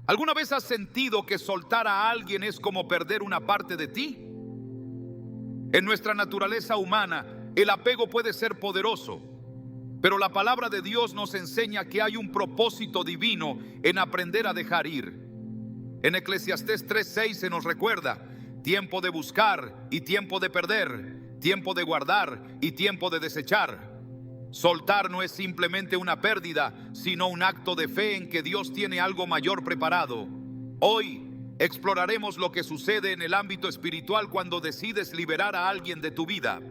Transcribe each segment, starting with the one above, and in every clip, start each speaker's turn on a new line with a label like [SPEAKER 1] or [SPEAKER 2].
[SPEAKER 1] ¿Alguna vez has sentido que soltar a alguien es como perder una parte de ti? En nuestra naturaleza humana, el apego puede ser poderoso, pero la palabra de Dios nos enseña que hay un propósito divino en aprender a dejar ir. En Eclesiastés 3:6 se nos recuerda: tiempo de buscar y tiempo de perder, tiempo de guardar y tiempo de desechar. Soltar no es simplemente una pérdida, sino un acto de fe en que Dios tiene algo mayor preparado. Hoy exploraremos lo que sucede en el ámbito espiritual cuando decides liberar a alguien de tu vida.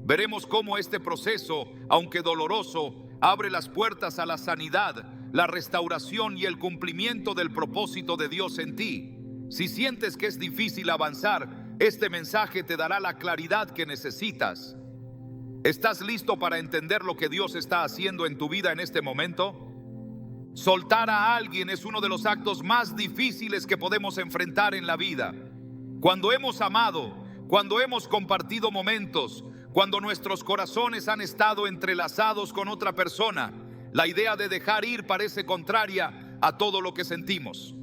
[SPEAKER 1] Veremos cómo este proceso, aunque doloroso, abre las puertas a la sanidad, la restauración y el cumplimiento del propósito de Dios en ti. Si sientes que es difícil avanzar, este mensaje te dará la claridad que necesitas. ¿Estás listo para entender lo que Dios está haciendo en tu vida en este momento? Soltar a alguien es uno de los actos más difíciles que podemos enfrentar en la vida. Cuando hemos amado, cuando hemos compartido momentos, cuando nuestros corazones han estado entrelazados con otra persona, la idea de dejar ir parece contraria a todo lo que sentimos.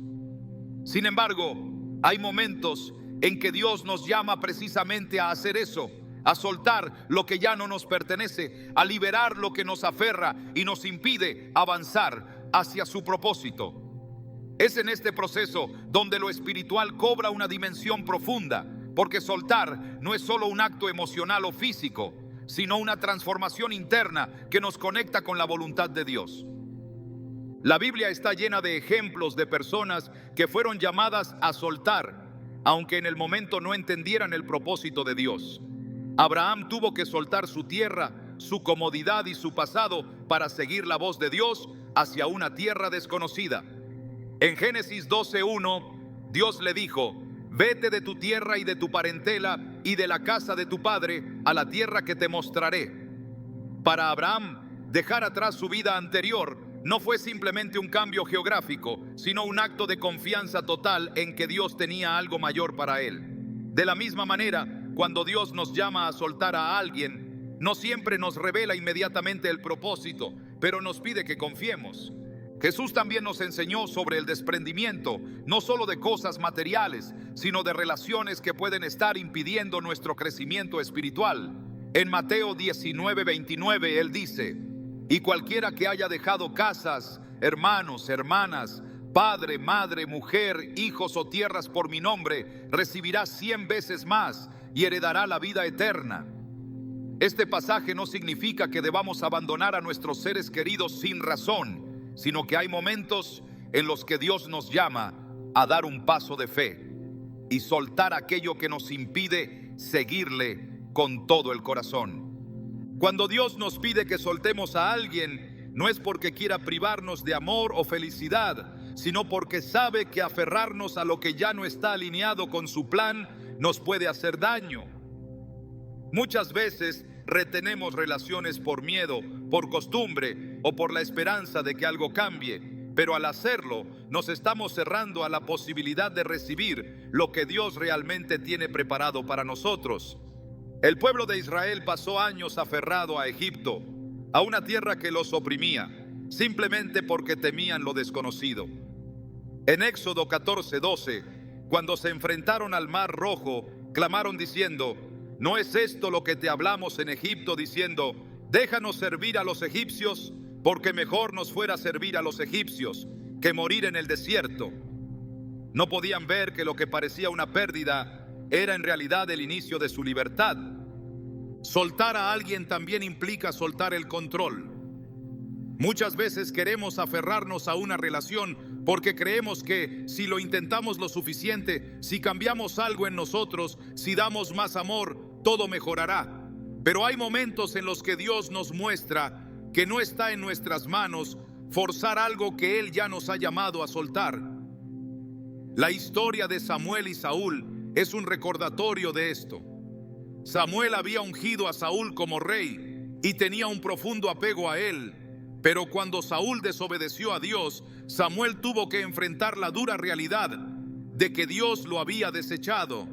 [SPEAKER 1] Sin embargo, hay momentos en que Dios nos llama precisamente a hacer eso, a soltar lo que ya no nos pertenece, a liberar lo que nos aferra y nos impide avanzar hacia su propósito. Es en este proceso donde lo espiritual cobra una dimensión profunda, porque soltar no es solo un acto emocional o físico, sino una transformación interna que nos conecta con la voluntad de Dios. La Biblia está llena de ejemplos de personas que fueron llamadas a soltar, aunque en el momento no entendieran el propósito de Dios. Abraham tuvo que soltar su tierra, su comodidad y su pasado para seguir la voz de Dios hacia una tierra desconocida. En Génesis 12:1, Dios le dijo: vete de tu tierra y de tu parentela y de la casa de tu padre a la tierra que te mostraré. Para Abraham, dejar atrás su vida anterior no fue simplemente un cambio geográfico, sino un acto de confianza total en que Dios tenía algo mayor para él. De la misma manera, cuando Dios nos llama a soltar a alguien, no siempre nos revela inmediatamente el propósito, pero nos pide que confiemos. Jesús también nos enseñó sobre el desprendimiento, no solo de cosas materiales, sino de relaciones que pueden estar impidiendo nuestro crecimiento espiritual. En Mateo 19:29 Él dice: y cualquiera que haya dejado casas, hermanos, hermanas, padre, madre, mujer, hijos o tierras por mi nombre, recibirá 100 veces más y heredará la vida eterna. Este pasaje no significa que debamos abandonar a nuestros seres queridos sin razón, sino que hay momentos en los que Dios nos llama a dar un paso de fe y soltar aquello que nos impide seguirle con todo el corazón. Cuando Dios nos pide que soltemos a alguien, no es porque quiera privarnos de amor o felicidad, sino porque sabe que aferrarnos a lo que ya no está alineado con su plan nos puede hacer daño. Muchas veces retenemos relaciones por miedo, por costumbre o por la esperanza de que algo cambie, pero al hacerlo nos estamos cerrando a la posibilidad de recibir lo que Dios realmente tiene preparado para nosotros. El pueblo de Israel pasó años aferrado a Egipto, a una tierra que los oprimía, simplemente porque temían lo desconocido. En Éxodo 14:12, cuando se enfrentaron al Mar Rojo, clamaron diciendo: ¿no es esto lo que te hablamos en Egipto, diciendo: déjanos servir a los egipcios, porque mejor nos fuera servir a los egipcios que morir en el desierto? No podían ver que lo que parecía una pérdida era en realidad el inicio de su libertad. Soltar a alguien también implica soltar el control. Muchas veces queremos aferrarnos a una relación porque creemos que si lo intentamos lo suficiente, si cambiamos algo en nosotros, si damos más amor, todo mejorará. Pero hay momentos en los que Dios nos muestra que no está en nuestras manos forzar algo que Él ya nos ha llamado a soltar. La historia de Samuel y Saúl es un recordatorio de esto. Samuel había ungido a Saúl como rey y tenía un profundo apego a él. Pero cuando Saúl desobedeció a Dios, Samuel tuvo que enfrentar la dura realidad de que Dios lo había desechado.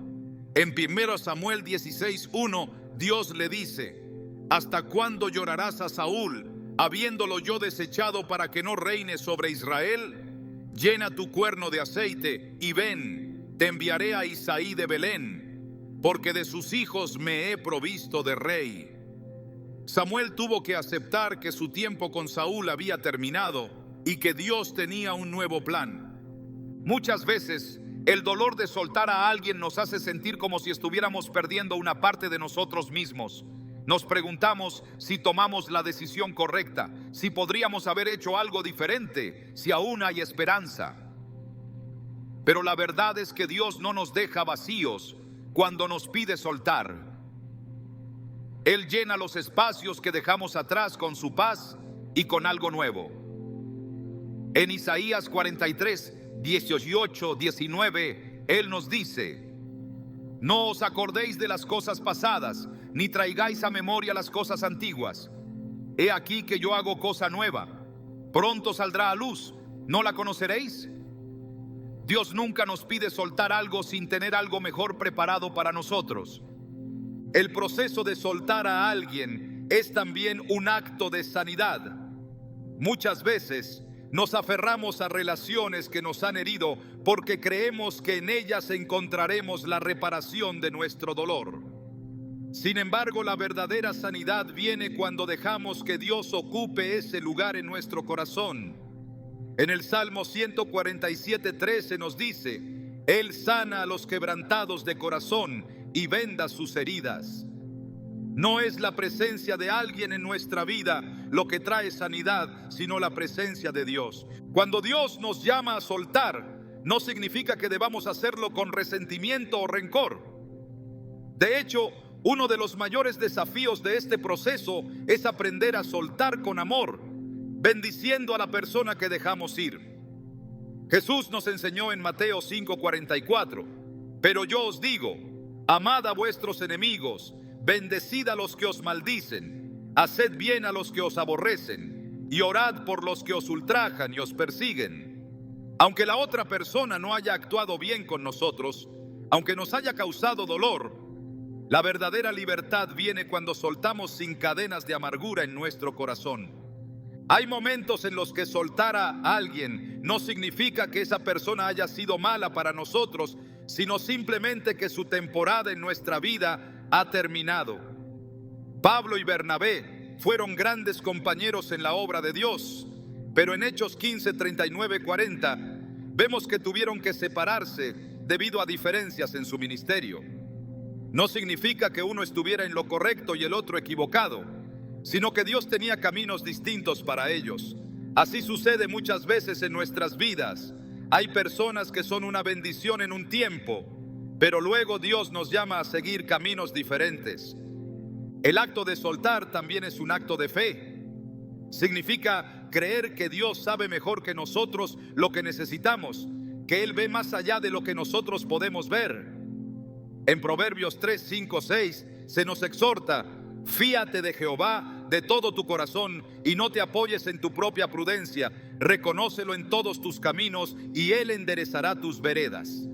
[SPEAKER 1] En 1 Samuel 16:1, Dios le dice: ¿hasta cuándo llorarás a Saúl, habiéndolo yo desechado para que no reine sobre Israel? Llena tu cuerno de aceite y ven, te enviaré a Isaí de Belén, porque de sus hijos me he provisto de rey. Samuel tuvo que aceptar que su tiempo con Saúl había terminado y que Dios tenía un nuevo plan. Muchas veces, el dolor de soltar a alguien nos hace sentir como si estuviéramos perdiendo una parte de nosotros mismos. Nos preguntamos si tomamos la decisión correcta, si podríamos haber hecho algo diferente, si aún hay esperanza. Pero la verdad es que Dios no nos deja vacíos cuando nos pide soltar. Él llena los espacios que dejamos atrás con su paz y con algo nuevo. En Isaías 43, 18, 19, Él nos dice: no os acordéis de las cosas pasadas, ni traigáis a memoria las cosas antiguas. He aquí que yo hago cosa nueva. Pronto saldrá a luz, ¿no la conoceréis? Dios nunca nos pide soltar algo sin tener algo mejor preparado para nosotros. El proceso de soltar a alguien es también un acto de sanidad. Muchas veces nos aferramos a relaciones que nos han herido porque creemos que en ellas encontraremos la reparación de nuestro dolor. Sin embargo, la verdadera sanidad viene cuando dejamos que Dios ocupe ese lugar en nuestro corazón. En el Salmo 147:13 nos dice: Él sana a los quebrantados de corazón y venda sus heridas. No es la presencia de alguien en nuestra vida lo que trae sanidad, sino la presencia de Dios. Cuando Dios nos llama a soltar, no significa que debamos hacerlo con resentimiento o rencor. De hecho, uno de los mayores desafíos de este proceso es aprender a soltar con amor, bendiciendo a la persona que dejamos ir. Jesús nos enseñó en Mateo 5:44: pero yo os digo, amad a vuestros enemigos, bendecid a los que os maldicen, haced bien a los que os aborrecen, y orad por los que os ultrajan y os persiguen. Aunque la otra persona no haya actuado bien con nosotros, aunque nos haya causado dolor, la verdadera libertad viene cuando soltamos sin cadenas de amargura en nuestro corazón. Hay momentos en los que soltar a alguien no significa que esa persona haya sido mala para nosotros, sino simplemente que su temporada en nuestra vida ha terminado. Pablo y Bernabé fueron grandes compañeros en la obra de Dios, pero en Hechos 15, 39, 40 vemos que tuvieron que separarse debido a diferencias en su ministerio. No significa que uno estuviera en lo correcto y el otro equivocado, sino que Dios tenía caminos distintos para ellos. Así sucede muchas veces en nuestras vidas. Hay personas que son una bendición en un tiempo, pero luego Dios nos llama a seguir caminos diferentes. El acto de soltar también es un acto de fe. Significa creer que Dios sabe mejor que nosotros lo que necesitamos, que Él ve más allá de lo que nosotros podemos ver. En Proverbios 3, 5, 6 se nos exhorta: fíate de Jehová de todo tu corazón y no te apoyes en tu propia prudencia. Reconócelo en todos tus caminos y Él enderezará tus veredas.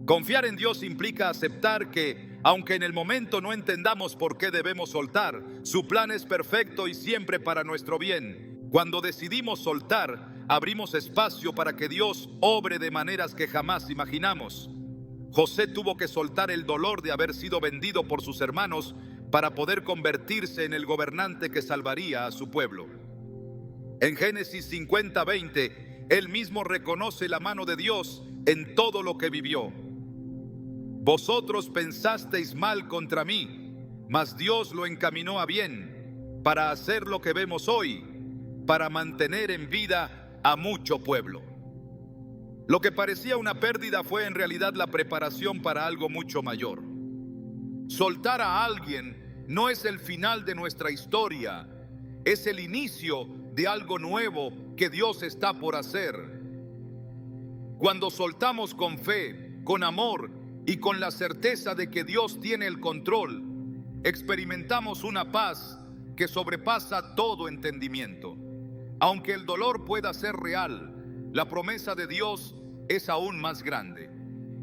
[SPEAKER 1] Confiar en Dios implica aceptar que, aunque en el momento no entendamos por qué debemos soltar, su plan es perfecto y siempre para nuestro bien. Cuando decidimos soltar, abrimos espacio para que Dios obre de maneras que jamás imaginamos. José tuvo que soltar el dolor de haber sido vendido por sus hermanos para poder convertirse en el gobernante que salvaría a su pueblo. En Génesis 50:20, él mismo reconoce la mano de Dios en todo lo que vivió. Vosotros pensasteis mal contra mí, mas Dios lo encaminó a bien, para hacer lo que vemos hoy, para mantener en vida a mucho pueblo. Lo que parecía una pérdida fue en realidad la preparación para algo mucho mayor. Soltar a alguien no es el final de nuestra historia, es el inicio de algo nuevo que Dios está por hacer. Cuando soltamos con fe, con amor y con la certeza de que Dios tiene el control, experimentamos una paz que sobrepasa todo entendimiento. Aunque el dolor pueda ser real, la promesa de Dios es aún más grande.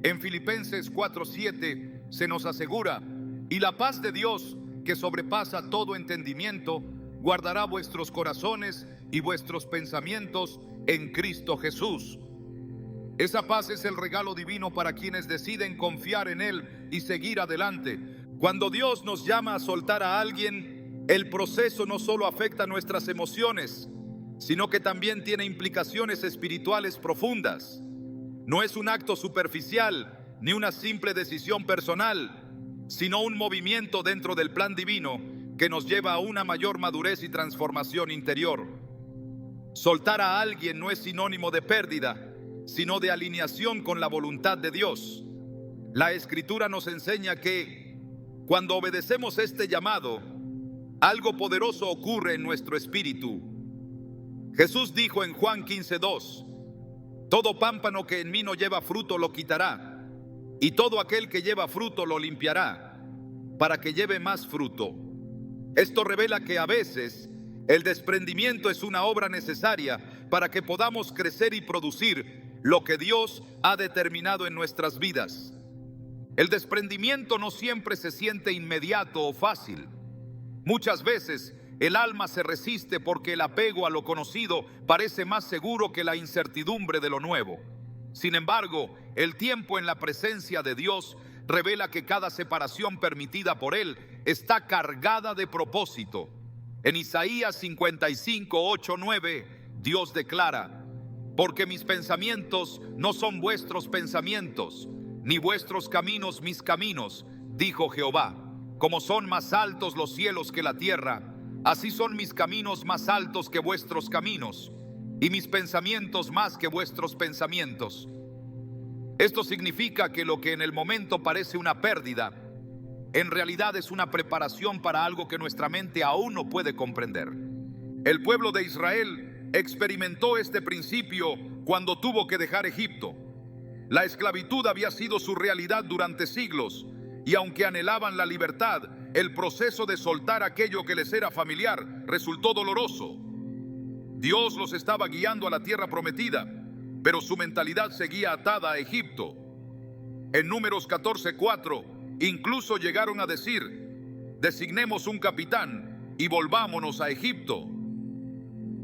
[SPEAKER 1] En Filipenses 4:7 se nos asegura: y la paz de Dios, que sobrepasa todo entendimiento, guardará vuestros corazones y vuestros pensamientos en Cristo Jesús. Esa paz es el regalo divino para quienes deciden confiar en Él y seguir adelante. Cuando Dios nos llama a soltar a alguien, el proceso no solo afecta nuestras emociones, sino que también tiene implicaciones espirituales profundas. No es un acto superficial ni una simple decisión personal, sino un movimiento dentro del plan divino que nos lleva a una mayor madurez y transformación interior. Soltar a alguien no es sinónimo de pérdida, sino de alineación con la voluntad de Dios. La Escritura nos enseña que cuando obedecemos este llamado, algo poderoso ocurre en nuestro espíritu. Jesús dijo en Juan 15:2: todo pámpano que en mí no lleva fruto lo quitará, y todo aquel que lleva fruto lo limpiará, para que lleve más fruto. Esto revela que a veces el desprendimiento es una obra necesaria para que podamos crecer y producir lo que Dios ha determinado en nuestras vidas. El desprendimiento no siempre se siente inmediato o fácil. Muchas veces el alma se resiste porque el apego a lo conocido parece más seguro que la incertidumbre de lo nuevo. Sin embargo, el tiempo en la presencia de Dios revela que cada separación permitida por Él está cargada de propósito. En Isaías 55:8-9, Dios declara: porque mis pensamientos no son vuestros pensamientos, ni vuestros caminos mis caminos, dijo Jehová. Como son más altos los cielos que la tierra, así son mis caminos más altos que vuestros caminos, y mis pensamientos más que vuestros pensamientos. Esto significa que lo que en el momento parece una pérdida, en realidad es una preparación para algo que nuestra mente aún no puede comprender. El pueblo de Israel experimentó este principio cuando tuvo que dejar Egipto. La esclavitud había sido su realidad durante siglos, y aunque anhelaban la libertad, el proceso de soltar aquello que les era familiar resultó doloroso. Dios los estaba guiando a la tierra prometida, pero su mentalidad seguía atada a Egipto. En Números 14:4, incluso llegaron a decir: designemos un capitán y volvámonos a Egipto.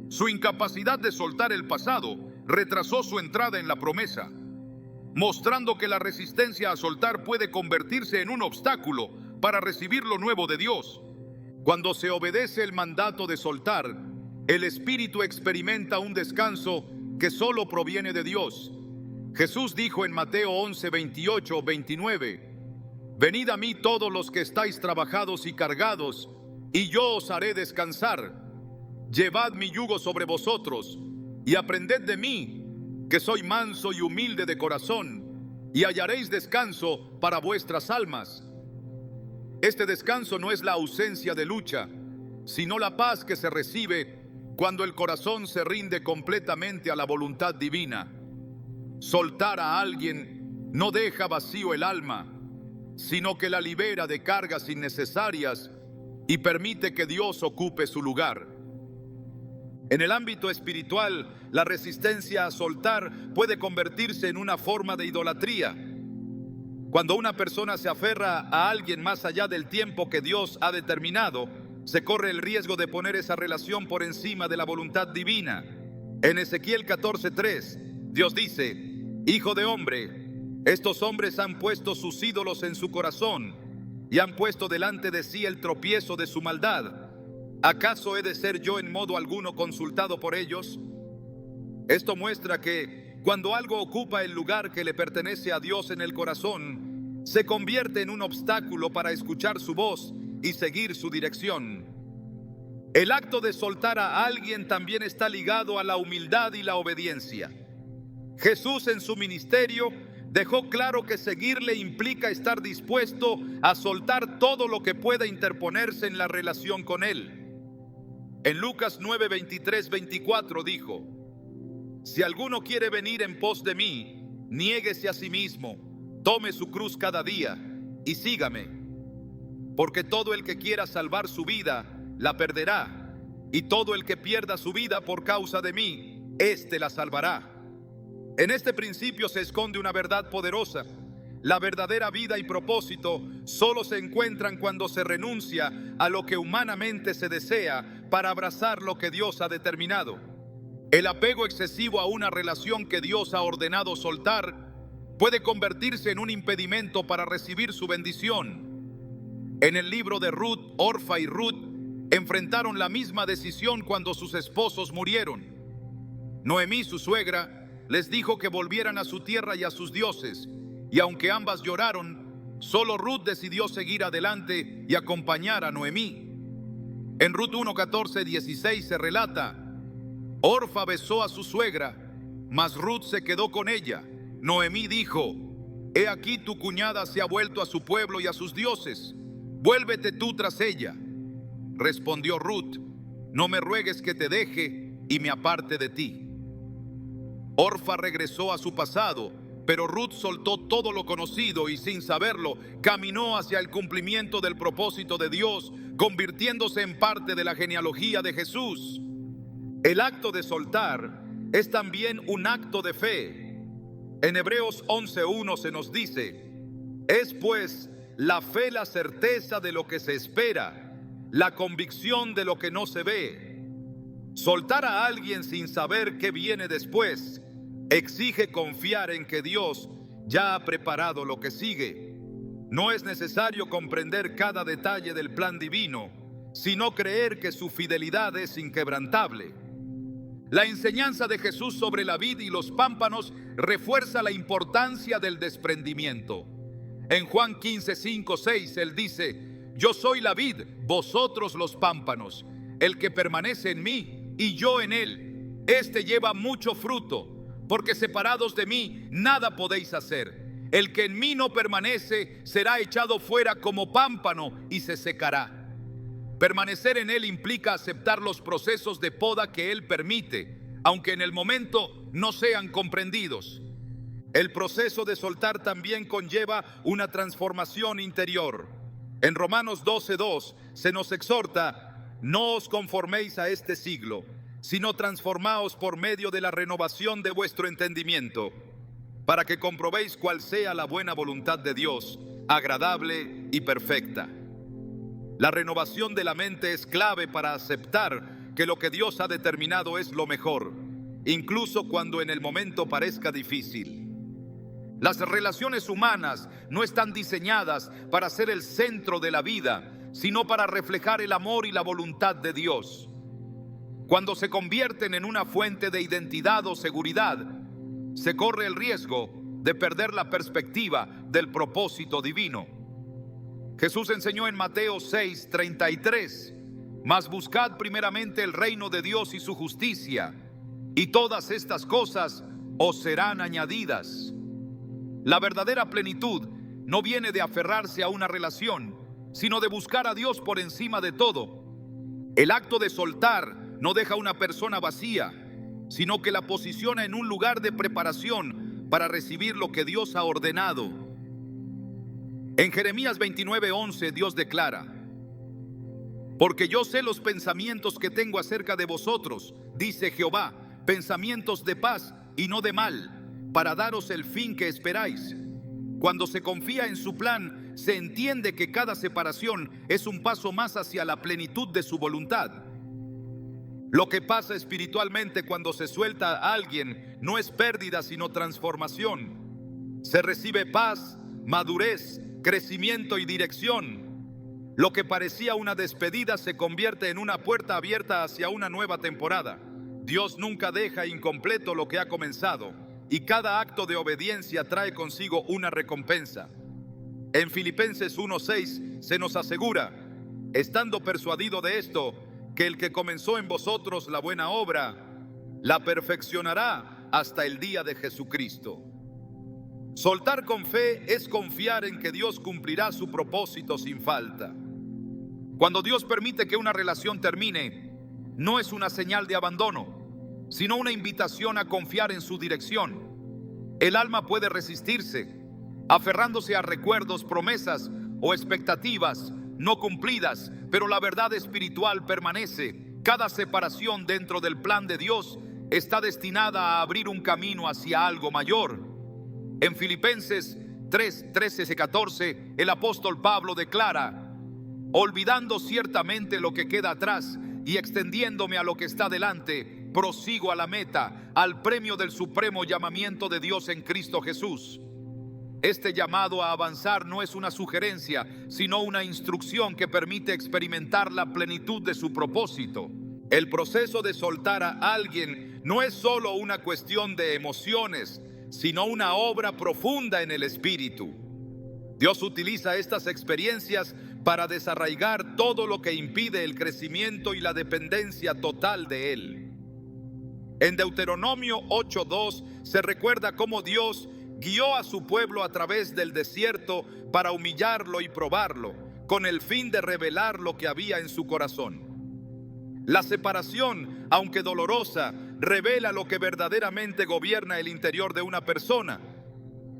[SPEAKER 1] Su incapacidad de soltar el pasado retrasó su entrada en la promesa, mostrando que la resistencia a soltar puede convertirse en un obstáculo para recibir lo nuevo de Dios. Cuando se obedece el mandato de soltar, el espíritu experimenta un descanso que solo proviene de Dios. Jesús dijo en Mateo 11:28-29: venid a mí todos los que estáis trabajados y cargados, y yo os haré descansar. Llevad mi yugo sobre vosotros, y aprended de mí, que soy manso y humilde de corazón, y hallaréis descanso para vuestras almas. Este descanso no es la ausencia de lucha, sino la paz que se recibe cuando el corazón se rinde completamente a la voluntad divina. Soltar a alguien no deja vacío el alma, sino que la libera de cargas innecesarias y permite que Dios ocupe su lugar. En el ámbito espiritual, la resistencia a soltar puede convertirse en una forma de idolatría. Cuando una persona se aferra a alguien más allá del tiempo que Dios ha determinado, se corre el riesgo de poner esa relación por encima de la voluntad divina. En Ezequiel 14:3, Dios dice: hijo de hombre, estos hombres han puesto sus ídolos en su corazón y han puesto delante de sí el tropiezo de su maldad. ¿Acaso he de ser yo en modo alguno consultado por ellos? Esto muestra que cuando algo ocupa el lugar que le pertenece a Dios en el corazón, se convierte en un obstáculo para escuchar su voz y seguir su dirección. El acto de soltar a alguien también está ligado a la humildad y la obediencia. Jesús en su ministerio dejó claro que seguirle implica estar dispuesto a soltar todo lo que pueda interponerse en la relación con Él. En Lucas 9:23-24 dijo: si alguno quiere venir en pos de mí, niéguese a sí mismo, tome su cruz cada día y sígame. Porque todo el que quiera salvar su vida, la perderá, y todo el que pierda su vida por causa de mí, éste la salvará. En este principio se esconde una verdad poderosa. La verdadera vida y propósito solo se encuentran cuando se renuncia a lo que humanamente se desea para abrazar lo que Dios ha determinado. El apego excesivo a una relación que Dios ha ordenado soltar puede convertirse en un impedimento para recibir su bendición. En el libro de Ruth, Orfa y Ruth enfrentaron la misma decisión cuando sus esposos murieron. Noemí, su suegra, les dijo que volvieran a su tierra y a sus dioses, y aunque ambas lloraron, solo Ruth decidió seguir adelante y acompañar a Noemí. En Ruth 1, 14, 16 se relata: Orfa besó a su suegra, mas Ruth se quedó con ella. Noemí dijo: he aquí tu cuñada se ha vuelto a su pueblo y a sus dioses, vuélvete tú tras ella. Respondió Ruth: no me ruegues que te deje y me aparte de ti. Orfa regresó a su pasado, pero Ruth soltó todo lo conocido y sin saberlo caminó hacia el cumplimiento del propósito de Dios, convirtiéndose en parte de la genealogía de Jesús. El acto de soltar es también un acto de fe. En Hebreos 11:1 se nos dice: es pues la fe la certeza de lo que se espera, la convicción de lo que no se ve. Soltar a alguien sin saber qué viene después exige confiar en que Dios ya ha preparado lo que sigue. No es necesario comprender cada detalle del plan divino, sino creer que su fidelidad es inquebrantable. La enseñanza de Jesús sobre la vid y los pámpanos refuerza la importancia del desprendimiento. En Juan 15, 5, 6, Él dice: yo soy la vid, vosotros los pámpanos. El que permanece en mí y yo en él, éste lleva mucho fruto, porque separados de mí nada podéis hacer. El que en mí no permanece será echado fuera como pámpano y se secará. Permanecer en Él implica aceptar los procesos de poda que Él permite, aunque en el momento no sean comprendidos. El proceso de soltar también conlleva una transformación interior. En Romanos 12:2 se nos exhorta: no os conforméis a este siglo, sino transformaos por medio de la renovación de vuestro entendimiento, para que comprobéis cuál sea la buena voluntad de Dios, agradable y perfecta. La renovación de la mente es clave para aceptar que lo que Dios ha determinado es lo mejor, incluso cuando en el momento parezca difícil. Las relaciones humanas no están diseñadas para ser el centro de la vida, sino para reflejar el amor y la voluntad de Dios. Cuando se convierten en una fuente de identidad o seguridad, se corre el riesgo de perder la perspectiva del propósito divino. Jesús enseñó en Mateo 6:33: mas buscad primeramente el reino de Dios y su justicia, y todas estas cosas os serán añadidas. La verdadera plenitud no viene de aferrarse a una relación, sino de buscar a Dios por encima de todo. El acto de soltar no deja a una persona vacía, sino que la posiciona en un lugar de preparación para recibir lo que Dios ha ordenado. En Jeremías 29:11 Dios declara: porque yo sé los pensamientos que tengo acerca de vosotros, dice Jehová, pensamientos de paz y no de mal, para daros el fin que esperáis. Cuando se confía en su plan, se entiende que cada separación es un paso más hacia la plenitud de su voluntad. Lo que pasa espiritualmente cuando se suelta a alguien no es pérdida, sino transformación. Se recibe paz, madurez, crecimiento y dirección. Lo que parecía una despedida se convierte en una puerta abierta hacia una nueva temporada. Dios nunca deja incompleto lo que ha comenzado, y cada acto de obediencia trae consigo una recompensa. En Filipenses 1:6 se nos asegura: estando persuadido de esto, que el que comenzó en vosotros la buena obra, la perfeccionará hasta el día de Jesucristo. Soltar con fe es confiar en que Dios cumplirá su propósito sin falta. Cuando Dios permite que una relación termine, no es una señal de abandono, sino una invitación a confiar en su dirección. El alma puede resistirse, aferrándose a recuerdos, promesas o expectativas no cumplidas, pero la verdad espiritual permanece. Cada separación dentro del plan de Dios está destinada a abrir un camino hacia algo mayor. En Filipenses 3:13-14, el apóstol Pablo declara: olvidando ciertamente lo que queda atrás y extendiéndome a lo que está delante, prosigo a la meta, al premio del supremo llamamiento de Dios en Cristo Jesús. Este llamado a avanzar no es una sugerencia, sino una instrucción que permite experimentar la plenitud de su propósito. El proceso de soltar a alguien no es solo una cuestión de emociones, sino una obra profunda en el espíritu. Dios utiliza estas experiencias para desarraigar todo lo que impide el crecimiento y la dependencia total de Él. En Deuteronomio 8:2 se recuerda cómo Dios guió a su pueblo a través del desierto para humillarlo y probarlo, con el fin de revelar lo que había en su corazón. La separación, aunque dolorosa, revela lo que verdaderamente gobierna el interior de una persona: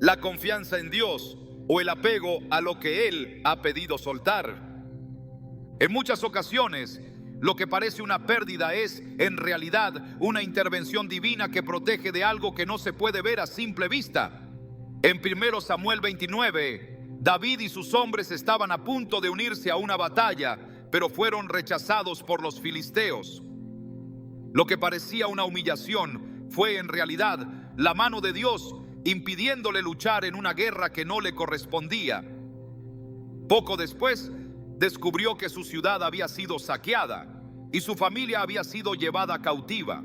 [SPEAKER 1] la confianza en Dios o el apego a lo que Él ha pedido soltar. En muchas ocasiones, lo que parece una pérdida es, en realidad, una intervención divina que protege de algo que no se puede ver a simple vista. En 1 Samuel 29, David y sus hombres estaban a punto de unirse a una batalla, pero fueron rechazados por los filisteos. Lo que parecía una humillación fue en realidad la mano de Dios impidiéndole luchar en una guerra que no le correspondía. Poco después, descubrió que su ciudad había sido saqueada y su familia había sido llevada cautiva.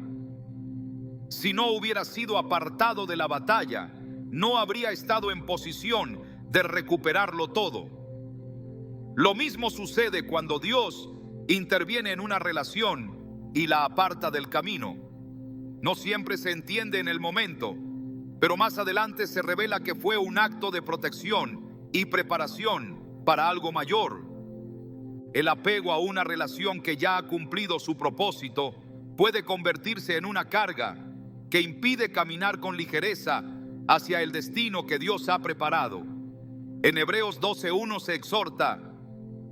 [SPEAKER 1] Si no hubiera sido apartado de la batalla, no habría estado en posición de recuperarlo todo. Lo mismo sucede cuando Dios interviene en una relación y la aparta del camino. No siempre se entiende en el momento, pero más adelante se revela que fue un acto de protección y preparación para algo mayor. El apego a una relación que ya ha cumplido su propósito puede convertirse en una carga que impide caminar con ligereza hacia el destino que Dios ha preparado. En Hebreos 12:1 se exhorta: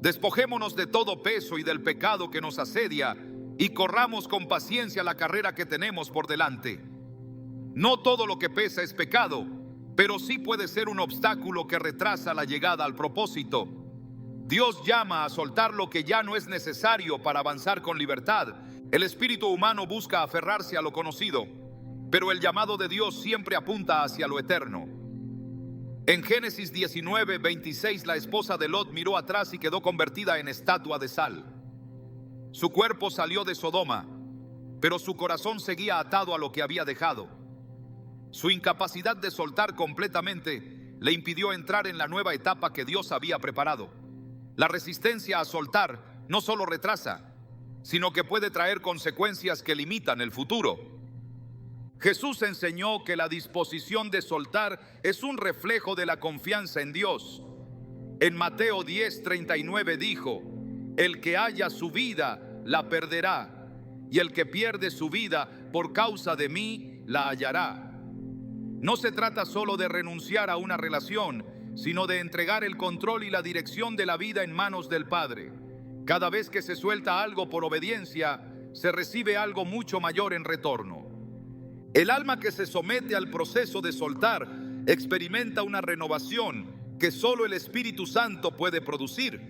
[SPEAKER 1] despojémonos de todo peso y del pecado que nos asedia y corramos con paciencia la carrera que tenemos por delante. No todo lo que pesa es pecado, pero sí puede ser un obstáculo que retrasa la llegada al propósito. Dios llama a soltar lo que ya no es necesario para avanzar con libertad. El espíritu humano busca aferrarse a lo conocido, pero el llamado de Dios siempre apunta hacia lo eterno. En Génesis 19:26, la esposa de Lot miró atrás y quedó convertida en estatua de sal. Su cuerpo salió de Sodoma, pero su corazón seguía atado a lo que había dejado. Su incapacidad de soltar completamente le impidió entrar en la nueva etapa que Dios había preparado. La resistencia a soltar no solo retrasa, sino que puede traer consecuencias que limitan el futuro. Jesús enseñó que la disposición de soltar es un reflejo de la confianza en Dios. En Mateo 10:39 dijo: el que haya su vida la perderá, y el que pierde su vida por causa de mí la hallará. No se trata solo de renunciar a una relación, sino de entregar el control y la dirección de la vida en manos del Padre. Cada vez que se suelta algo por obediencia, se recibe algo mucho mayor en retorno. El alma que se somete al proceso de soltar experimenta una renovación que solo el Espíritu Santo puede producir.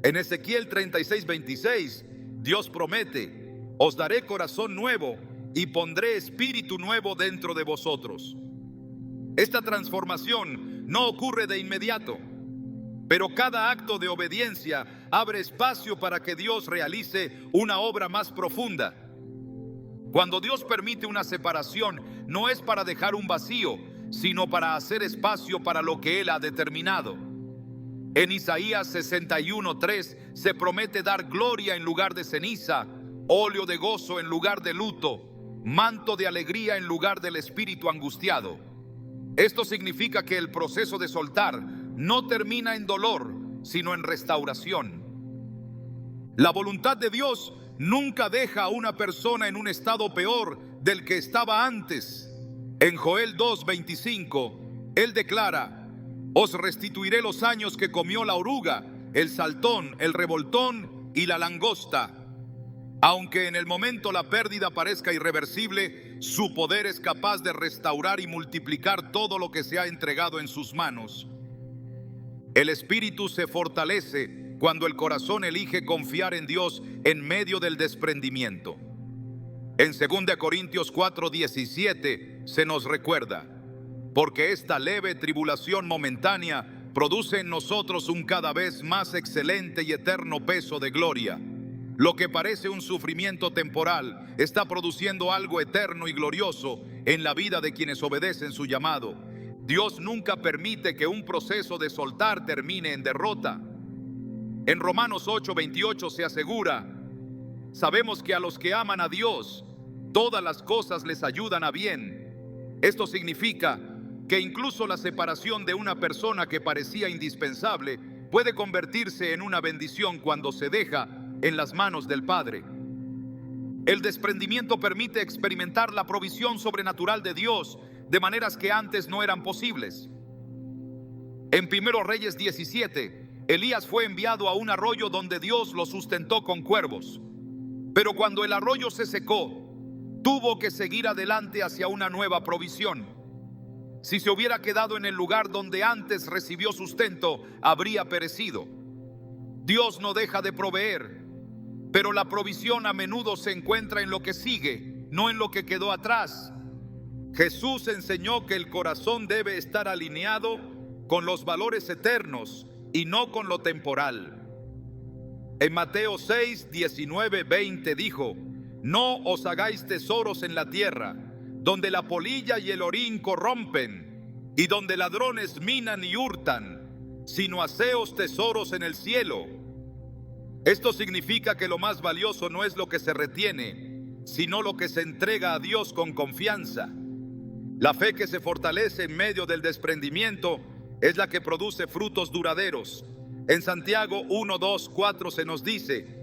[SPEAKER 1] En Ezequiel 36:26, Dios promete: os daré corazón nuevo y pondré espíritu nuevo dentro de vosotros. Esta transformación no ocurre de inmediato, pero cada acto de obediencia abre espacio para que Dios realice una obra más profunda. Cuando Dios permite una separación, no es para dejar un vacío, sino para hacer espacio para lo que Él ha determinado. En Isaías 61:3 se promete dar gloria en lugar de ceniza, óleo de gozo en lugar de luto, manto de alegría en lugar del espíritu angustiado. Esto significa que el proceso de soltar no termina en dolor, sino en restauración. La voluntad de Dios nunca deja a una persona en un estado peor del que estaba antes. En Joel 2:25, Él declara: os restituiré los años que comió la oruga, el saltón, el revoltón y la langosta. Aunque en el momento la pérdida parezca irreversible, su poder es capaz de restaurar y multiplicar todo lo que se ha entregado en sus manos. El espíritu se fortalece cuando el corazón elige confiar en Dios en medio del desprendimiento. En 2 Corintios 4:17 se nos recuerda: porque esta leve tribulación momentánea produce en nosotros un cada vez más excelente y eterno peso de gloria. Lo que parece un sufrimiento temporal está produciendo algo eterno y glorioso en la vida de quienes obedecen su llamado. Dios nunca permite que un proceso de soltar termine en derrota. En Romanos 8:28 se asegura: sabemos que a los que aman a Dios, todas las cosas les ayudan a bien. Esto significa que incluso la separación de una persona que parecía indispensable puede convertirse en una bendición cuando se deja en las manos del Padre. El desprendimiento permite experimentar la provisión sobrenatural de Dios de maneras que antes no eran posibles. En 1 Reyes 17, Elías fue enviado a un arroyo donde Dios lo sustentó con cuervos. Pero cuando el arroyo se secó, tuvo que seguir adelante hacia una nueva provisión. Si se hubiera quedado en el lugar donde antes recibió sustento, habría perecido. Dios no deja de proveer, pero la provisión a menudo se encuentra en lo que sigue, no en lo que quedó atrás. Jesús enseñó que el corazón debe estar alineado con los valores eternos y no con lo temporal. En Mateo 6, 19, 20 dijo: no os hagáis tesoros en la tierra, donde la polilla y el orín corrompen, y donde ladrones minan y hurtan, sino haceos tesoros en el cielo. Esto significa que lo más valioso no es lo que se retiene, sino lo que se entrega a Dios con confianza. La fe que se fortalece en medio del desprendimiento es la que produce frutos duraderos. En Santiago 1, 2, 4 se nos dice: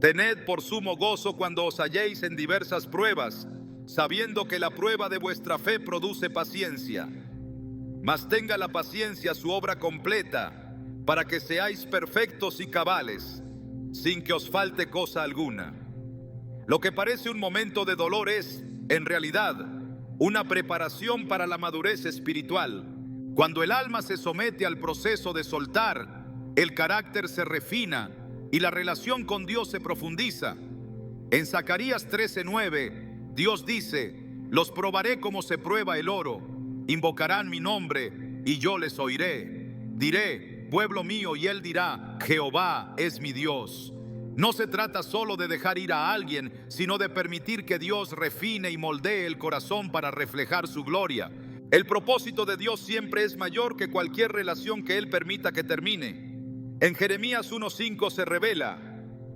[SPEAKER 1] tened por sumo gozo cuando os halléis en diversas pruebas, sabiendo que la prueba de vuestra fe produce paciencia. Mas tenga la paciencia su obra completa, para que seáis perfectos y cabales, sin que os falte cosa alguna. Lo que parece un momento de dolor es, en realidad, una preparación para la madurez espiritual. Cuando el alma se somete al proceso de soltar, el carácter se refina y la relación con Dios se profundiza. En Zacarías 13:9, Dios dice: los probaré como se prueba el oro, invocarán mi nombre y yo les oiré. Diré: pueblo mío, y él dirá: Jehová es mi Dios. No se trata solo de dejar ir a alguien, sino de permitir que Dios refine y moldee el corazón para reflejar su gloria. El propósito de Dios siempre es mayor que cualquier relación que Él permita que termine. En Jeremías 1:5 se revela: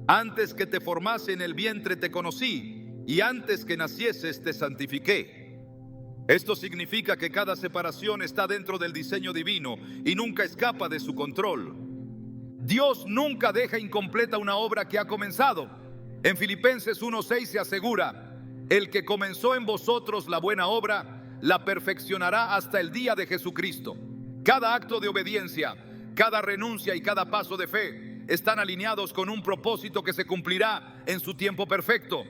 [SPEAKER 1] antes que te formase en el vientre te conocí, y antes que nacieses te santifiqué. Esto significa que cada separación está dentro del diseño divino y nunca escapa de su control. Dios nunca deja incompleta una obra que ha comenzado. En Filipenses 1:6 se asegura: el que comenzó en vosotros la buena obra, la perfeccionará hasta el día de Jesucristo. Cada acto de obediencia, cada renuncia y cada paso de fe están alineados con un propósito que se cumplirá en su tiempo perfecto.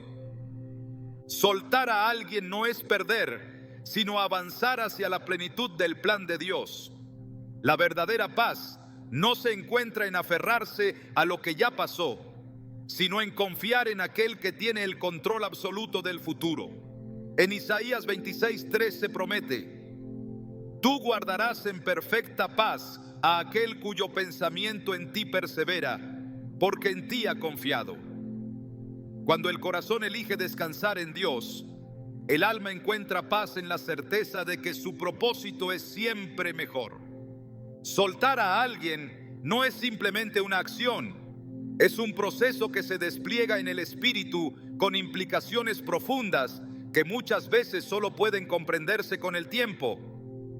[SPEAKER 1] Soltar a alguien no es perder, sino avanzar hacia la plenitud del plan de Dios. La verdadera paz no se encuentra en aferrarse a lo que ya pasó, sino en confiar en aquel que tiene el control absoluto del futuro. En Isaías 26:3 se promete: tú guardarás en perfecta paz a aquel cuyo pensamiento en ti persevera, porque en ti ha confiado. Cuando el corazón elige descansar en Dios, el alma encuentra paz en la certeza de que su propósito es siempre mejor. Soltar a alguien no es simplemente una acción, es un proceso que se despliega en el espíritu con implicaciones profundas que muchas veces solo pueden comprenderse con el tiempo.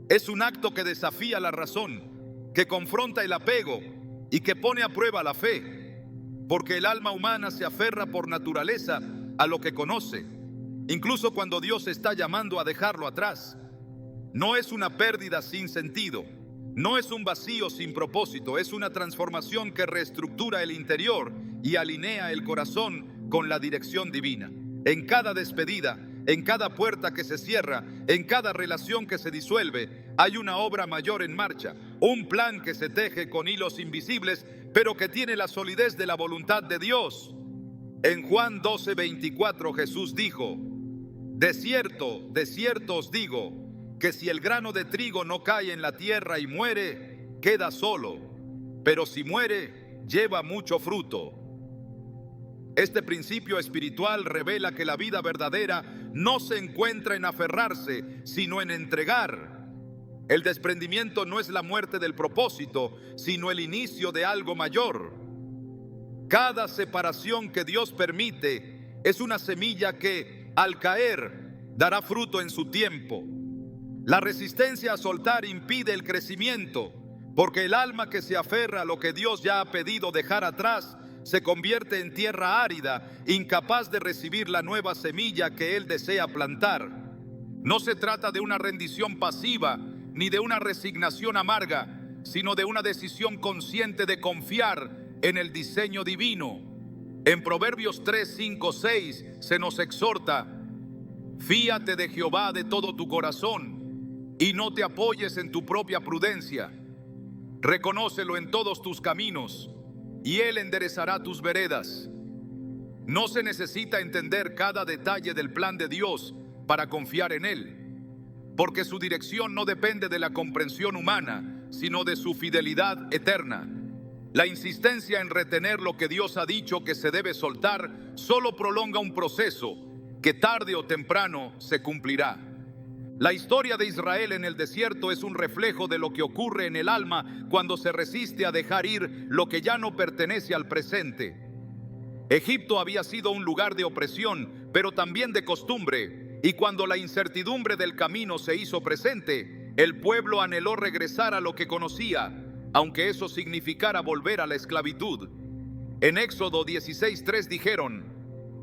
[SPEAKER 1] Es un acto que desafía la razón, que confronta el apego y que pone a prueba la fe, porque el alma humana se aferra por naturaleza a lo que conoce, incluso cuando Dios está llamando a dejarlo atrás. No es una pérdida sin sentido, no es un vacío sin propósito, es una transformación que reestructura el interior y alinea el corazón con la dirección divina. En cada despedida, en cada puerta que se cierra, en cada relación que se disuelve, hay una obra mayor en marcha, un plan que se teje con hilos invisibles, pero que tiene la solidez de la voluntad de Dios. En Juan 12:24 Jesús dijo: De cierto os digo, que si el grano de trigo no cae en la tierra y muere, queda solo, pero si muere, lleva mucho fruto. Este principio espiritual revela que la vida verdadera no se encuentra en aferrarse, sino en entregar. El desprendimiento no es la muerte del propósito, sino el inicio de algo mayor. Cada separación que Dios permite es una semilla que, al caer, dará fruto en su tiempo. La resistencia a soltar impide el crecimiento, porque el alma que se aferra a lo que Dios ya ha pedido dejar atrás se convierte en tierra árida, incapaz de recibir la nueva semilla que Él desea plantar. No se trata de una rendición pasiva ni de una resignación amarga, sino de una decisión consciente de confiar en el diseño divino. En Proverbios 3, 5, 6 se nos exhorta: fíate de Jehová de todo tu corazón y no te apoyes en tu propia prudencia. Reconócelo en todos tus caminos y Él enderezará tus veredas. No se necesita entender cada detalle del plan de Dios para confiar en Él, porque su dirección no depende de la comprensión humana, sino de su fidelidad eterna. La insistencia en retener lo que Dios ha dicho que se debe soltar solo prolonga un proceso que tarde o temprano se cumplirá. La historia de Israel en el desierto es un reflejo de lo que ocurre en el alma cuando se resiste a dejar ir lo que ya no pertenece al presente. Egipto había sido un lugar de opresión, pero también de costumbre, y cuando la incertidumbre del camino se hizo presente, el pueblo anheló regresar a lo que conocía, aunque eso significara volver a la esclavitud. En Éxodo 16:3 dijeron: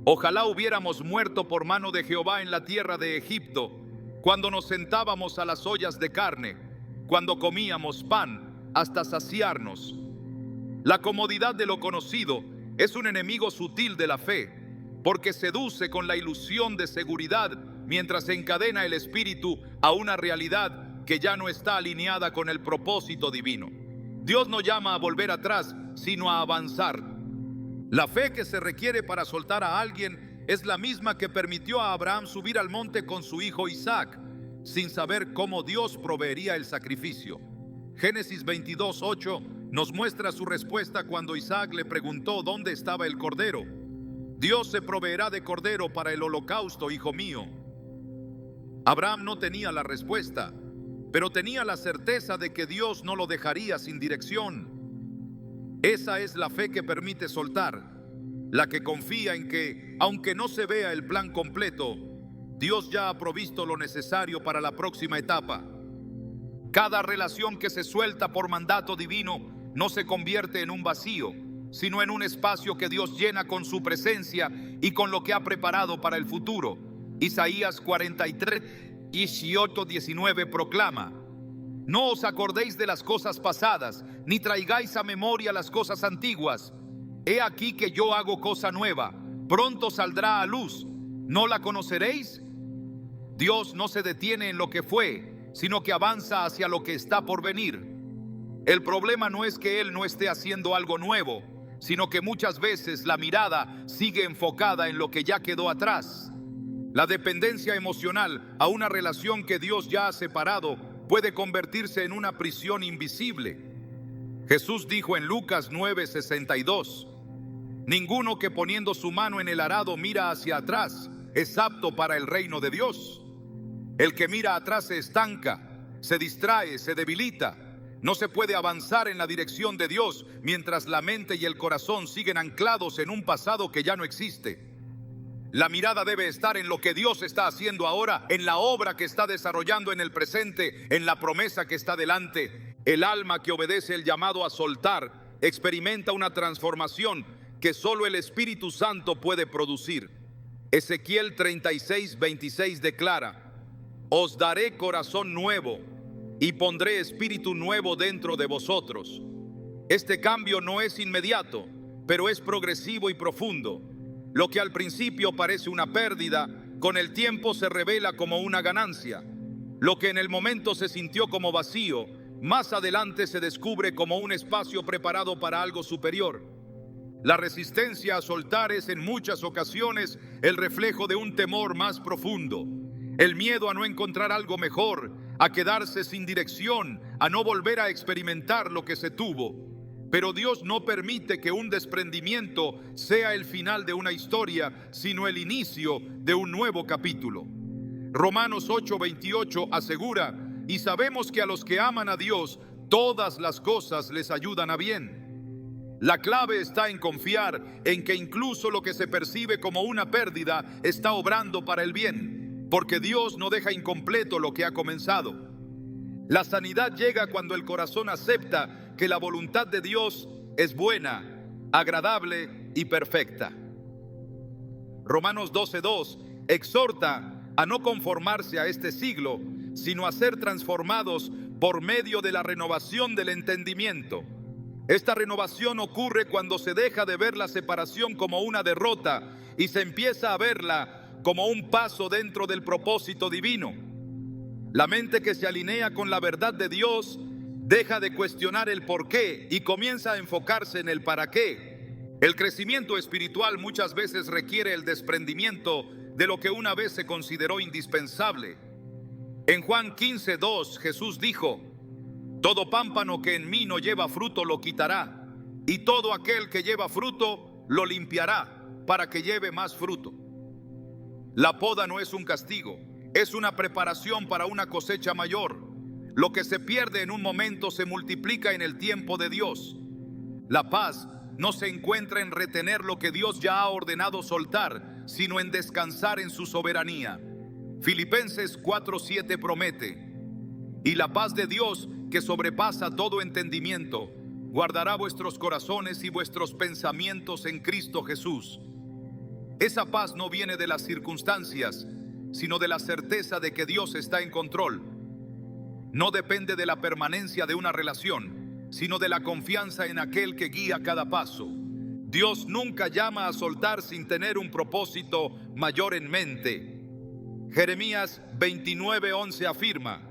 [SPEAKER 1] ojalá hubiéramos muerto por mano de Jehová en la tierra de Egipto, cuando nos sentábamos a las ollas de carne, cuando comíamos pan hasta saciarnos. La comodidad de lo conocido es un enemigo sutil de la fe, porque seduce con la ilusión de seguridad mientras encadena el espíritu a una realidad que ya no está alineada con el propósito divino. Dios no llama a volver atrás, sino a avanzar. La fe que se requiere para soltar a alguien es la misma que permitió a Abraham subir al monte con su hijo Isaac, sin saber cómo Dios proveería el sacrificio. Génesis 22:8 nos muestra su respuesta cuando Isaac le preguntó dónde estaba el cordero. Dios se proveerá de cordero para el holocausto, hijo mío. Abraham no tenía la respuesta, pero tenía la certeza de que Dios no lo dejaría sin dirección. Esa es la fe que permite soltar, la que confía en que, aunque no se vea el plan completo, Dios ya ha provisto lo necesario para la próxima etapa. Cada relación que se suelta por mandato divino no se convierte en un vacío, sino en un espacio que Dios llena con su presencia y con lo que ha preparado para el futuro. Isaías 43, 18, 19 proclama: no os acordéis de las cosas pasadas, ni traigáis a memoria las cosas antiguas. He aquí que yo hago cosa nueva, pronto saldrá a luz. ¿No la conoceréis? Dios no se detiene en lo que fue, sino que avanza hacia lo que está por venir. El problema no es que Él no esté haciendo algo nuevo, sino que muchas veces la mirada sigue enfocada en lo que ya quedó atrás. La dependencia emocional a una relación que Dios ya ha separado puede convertirse en una prisión invisible. Jesús dijo en Lucas 9:62: ninguno que poniendo su mano en el arado mira hacia atrás es apto para el reino de Dios. El que mira atrás se estanca, se distrae, se debilita. No se puede avanzar en la dirección de Dios mientras la mente y el corazón siguen anclados en un pasado que ya no existe. La mirada debe estar en lo que Dios está haciendo ahora, en la obra que está desarrollando en el presente, en la promesa que está delante. El alma que obedece el llamado a soltar experimenta una transformación que solo el Espíritu Santo puede producir. Ezequiel 36:26 declara: os daré corazón nuevo y pondré espíritu nuevo dentro de vosotros. Este cambio no es inmediato, pero es progresivo y profundo. Lo que al principio parece una pérdida, con el tiempo se revela como una ganancia. Lo que en el momento se sintió como vacío, más adelante se descubre como un espacio preparado para algo superior. La resistencia a soltar es en muchas ocasiones el reflejo de un temor más profundo. El miedo a no encontrar algo mejor, a quedarse sin dirección, a no volver a experimentar lo que se tuvo. Pero Dios no permite que un desprendimiento sea el final de una historia, sino el inicio de un nuevo capítulo. Romanos 8:28 asegura: y sabemos que a los que aman a Dios, todas las cosas les ayudan a bien. La clave está en confiar en que incluso lo que se percibe como una pérdida está obrando para el bien, porque Dios no deja incompleto lo que ha comenzado. La sanidad llega cuando el corazón acepta que la voluntad de Dios es buena, agradable y perfecta. Romanos 12:2 exhorta a no conformarse a este siglo, sino a ser transformados por medio de la renovación del entendimiento. Esta renovación ocurre cuando se deja de ver la separación como una derrota y se empieza a verla como un paso dentro del propósito divino. La mente que se alinea con la verdad de Dios deja de cuestionar el por qué y comienza a enfocarse en el para qué. El crecimiento espiritual muchas veces requiere el desprendimiento de lo que una vez se consideró indispensable. En Juan 15:2 Jesús dijo: todo pámpano que en mí no lleva fruto lo quitará, y todo aquel que lleva fruto lo limpiará para que lleve más fruto. La poda no es un castigo, es una preparación para una cosecha mayor. Lo que se pierde en un momento se multiplica en el tiempo de Dios. La paz no se encuentra en retener lo que Dios ya ha ordenado soltar, sino en descansar en su soberanía. Filipenses 4:7 promete: y la paz de Dios, que sobrepasa todo entendimiento, guardará vuestros corazones y vuestros pensamientos en Cristo Jesús. Esa paz no viene de las circunstancias, sino de la certeza de que Dios está en control. No depende de la permanencia de una relación, sino de la confianza en aquel que guía cada paso. Dios nunca llama a soltar sin tener un propósito mayor en mente. Jeremías 29:11 afirma: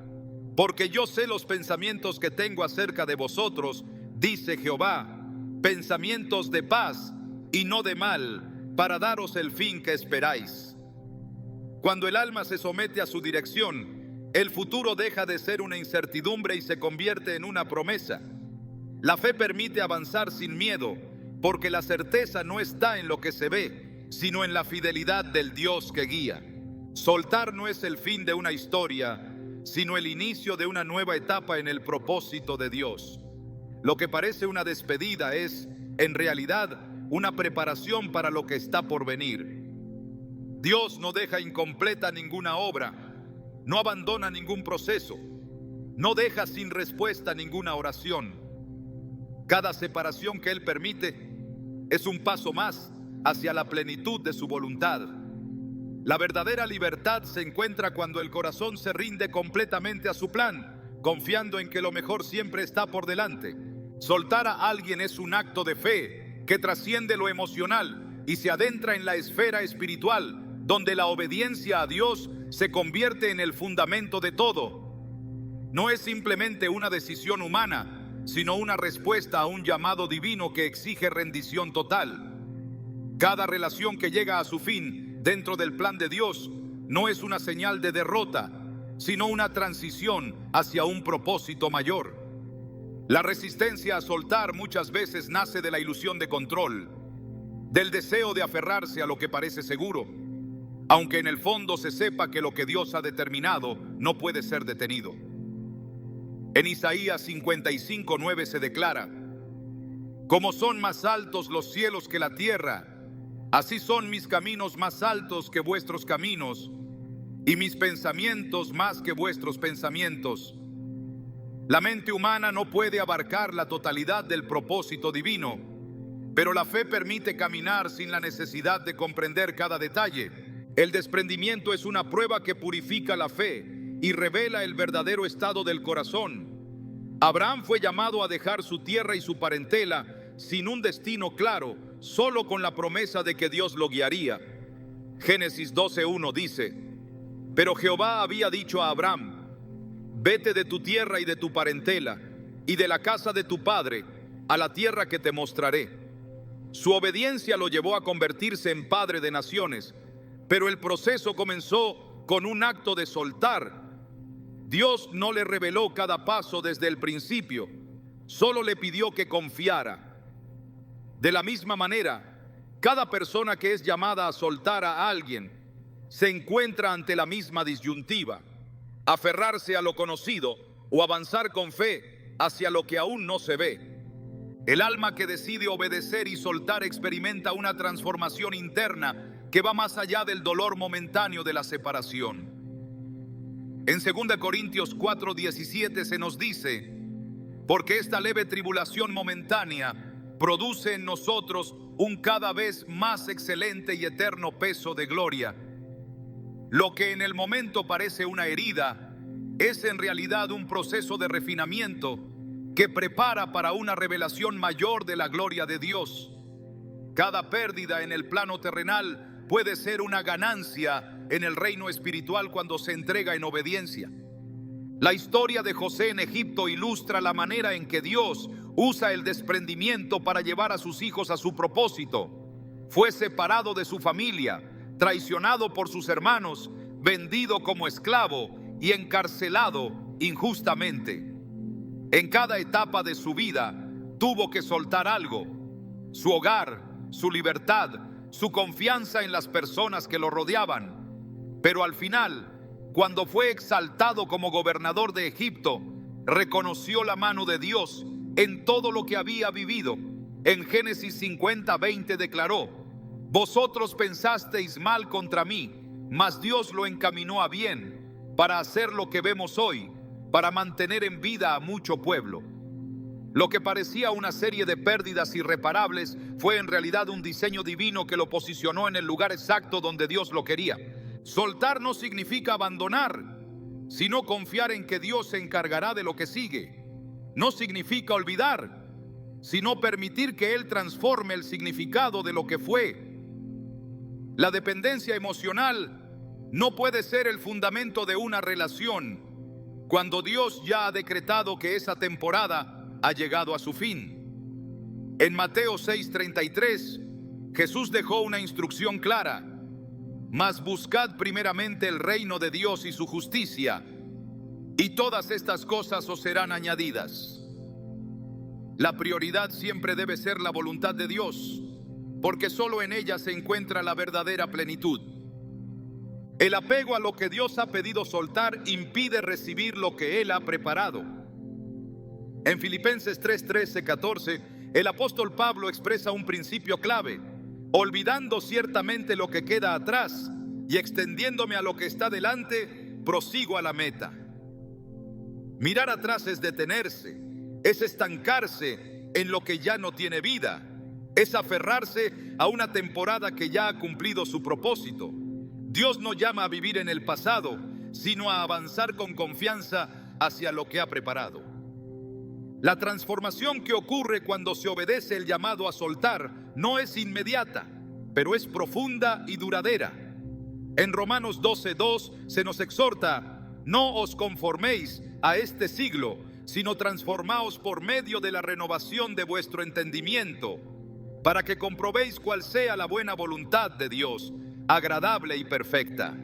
[SPEAKER 1] porque yo sé los pensamientos que tengo acerca de vosotros, dice Jehová, pensamientos de paz y no de mal, para daros el fin que esperáis. Cuando el alma se somete a su dirección, el futuro deja de ser una incertidumbre y se convierte en una promesa. La fe permite avanzar sin miedo, porque la certeza no está en lo que se ve, sino en la fidelidad del Dios que guía. Soltar no es el fin de una historia, sino el inicio de una nueva etapa en el propósito de Dios. Lo que parece una despedida es, en realidad, una preparación para lo que está por venir. Dios no deja incompleta ninguna obra, no abandona ningún proceso, no deja sin respuesta ninguna oración. Cada separación que Él permite es un paso más hacia la plenitud de su voluntad. La verdadera libertad se encuentra cuando el corazón se rinde completamente a su plan, confiando en que lo mejor siempre está por delante. Soltar a alguien es un acto de fe que trasciende lo emocional y se adentra en la esfera espiritual, donde la obediencia a Dios se convierte en el fundamento de todo. No es simplemente una decisión humana, sino una respuesta a un llamado divino que exige rendición total. Cada relación que llega a su fin dentro del plan de Dios no es una señal de derrota, sino una transición hacia un propósito mayor. La resistencia a soltar muchas veces nace de la ilusión de control, del deseo de aferrarse a lo que parece seguro, aunque en el fondo se sepa que lo que Dios ha determinado no puede ser detenido. En Isaías 55:9 se declara: como son más altos los cielos que la tierra, así son mis caminos más altos que vuestros caminos, y mis pensamientos más que vuestros pensamientos. La mente humana no puede abarcar la totalidad del propósito divino, pero la fe permite caminar sin la necesidad de comprender cada detalle. El desprendimiento es una prueba que purifica la fe y revela el verdadero estado del corazón. Abraham fue llamado a dejar su tierra y su parentela sin un destino claro, solo con la promesa de que Dios lo guiaría. Génesis 12:1 dice: pero Jehová había dicho a Abraham: vete de tu tierra y de tu parentela y de la casa de tu padre a la tierra que te mostraré. Su obediencia lo llevó a convertirse en padre de naciones, pero el proceso comenzó con un acto de soltar. Dios no le reveló cada paso desde el principio, solo le pidió que confiara. De la misma manera, cada persona que es llamada a soltar a alguien se encuentra ante la misma disyuntiva: aferrarse a lo conocido o avanzar con fe hacia lo que aún no se ve. El alma que decide obedecer y soltar experimenta una transformación interna que va más allá del dolor momentáneo de la separación. En 2 Corintios 4:17 se nos dice: porque esta leve tribulación momentánea produce en nosotros un cada vez más excelente y eterno peso de gloria. Lo que en el momento parece una herida es en realidad un proceso de refinamiento que prepara para una revelación mayor de la gloria de Dios. Cada pérdida en el plano terrenal puede ser una ganancia en el reino espiritual cuando se entrega en obediencia. La historia de José en Egipto ilustra la manera en que Dios usa el desprendimiento para llevar a sus hijos a su propósito. Fue separado de su familia, traicionado por sus hermanos, vendido como esclavo y encarcelado injustamente. En cada etapa de su vida tuvo que soltar algo: su hogar, su libertad, su confianza en las personas que lo rodeaban. Pero al final, cuando fue exaltado como gobernador de Egipto, reconoció la mano de Dios en todo lo que había vivido. En Génesis 50:20 declaró: vosotros pensasteis mal contra mí, mas Dios lo encaminó a bien, para hacer lo que vemos hoy, para mantener en vida a mucho pueblo. Lo que parecía una serie de pérdidas irreparables fue en realidad un diseño divino que lo posicionó en el lugar exacto donde Dios lo quería. Soltar no significa abandonar, sino confiar en que Dios se encargará de lo que sigue. No significa olvidar, sino permitir que Él transforme el significado de lo que fue. La dependencia emocional no puede ser el fundamento de una relación cuando Dios ya ha decretado que esa temporada ha llegado a su fin. En Mateo 6:33, Jesús dejó una instrucción clara: mas buscad primeramente el reino de Dios y su justicia, y todas estas cosas os serán añadidas. La prioridad siempre debe ser la voluntad de Dios, porque solo en ella se encuentra la verdadera plenitud. El apego a lo que Dios ha pedido soltar impide recibir lo que Él ha preparado. En Filipenses 3:13-14, el apóstol Pablo expresa un principio clave: olvidando ciertamente lo que queda atrás y extendiéndome a lo que está delante, prosigo a la meta. Mirar atrás es detenerse, es estancarse en lo que ya no tiene vida, es aferrarse a una temporada que ya ha cumplido su propósito. Dios no llama a vivir en el pasado, sino a avanzar con confianza hacia lo que ha preparado. La transformación que ocurre cuando se obedece el llamado a soltar no es inmediata, pero es profunda y duradera. En Romanos 12:2 se nos exhorta: no os conforméis a este siglo, sino transformaos por medio de la renovación de vuestro entendimiento, para que comprobéis cuál sea la buena voluntad de Dios, agradable y perfecta.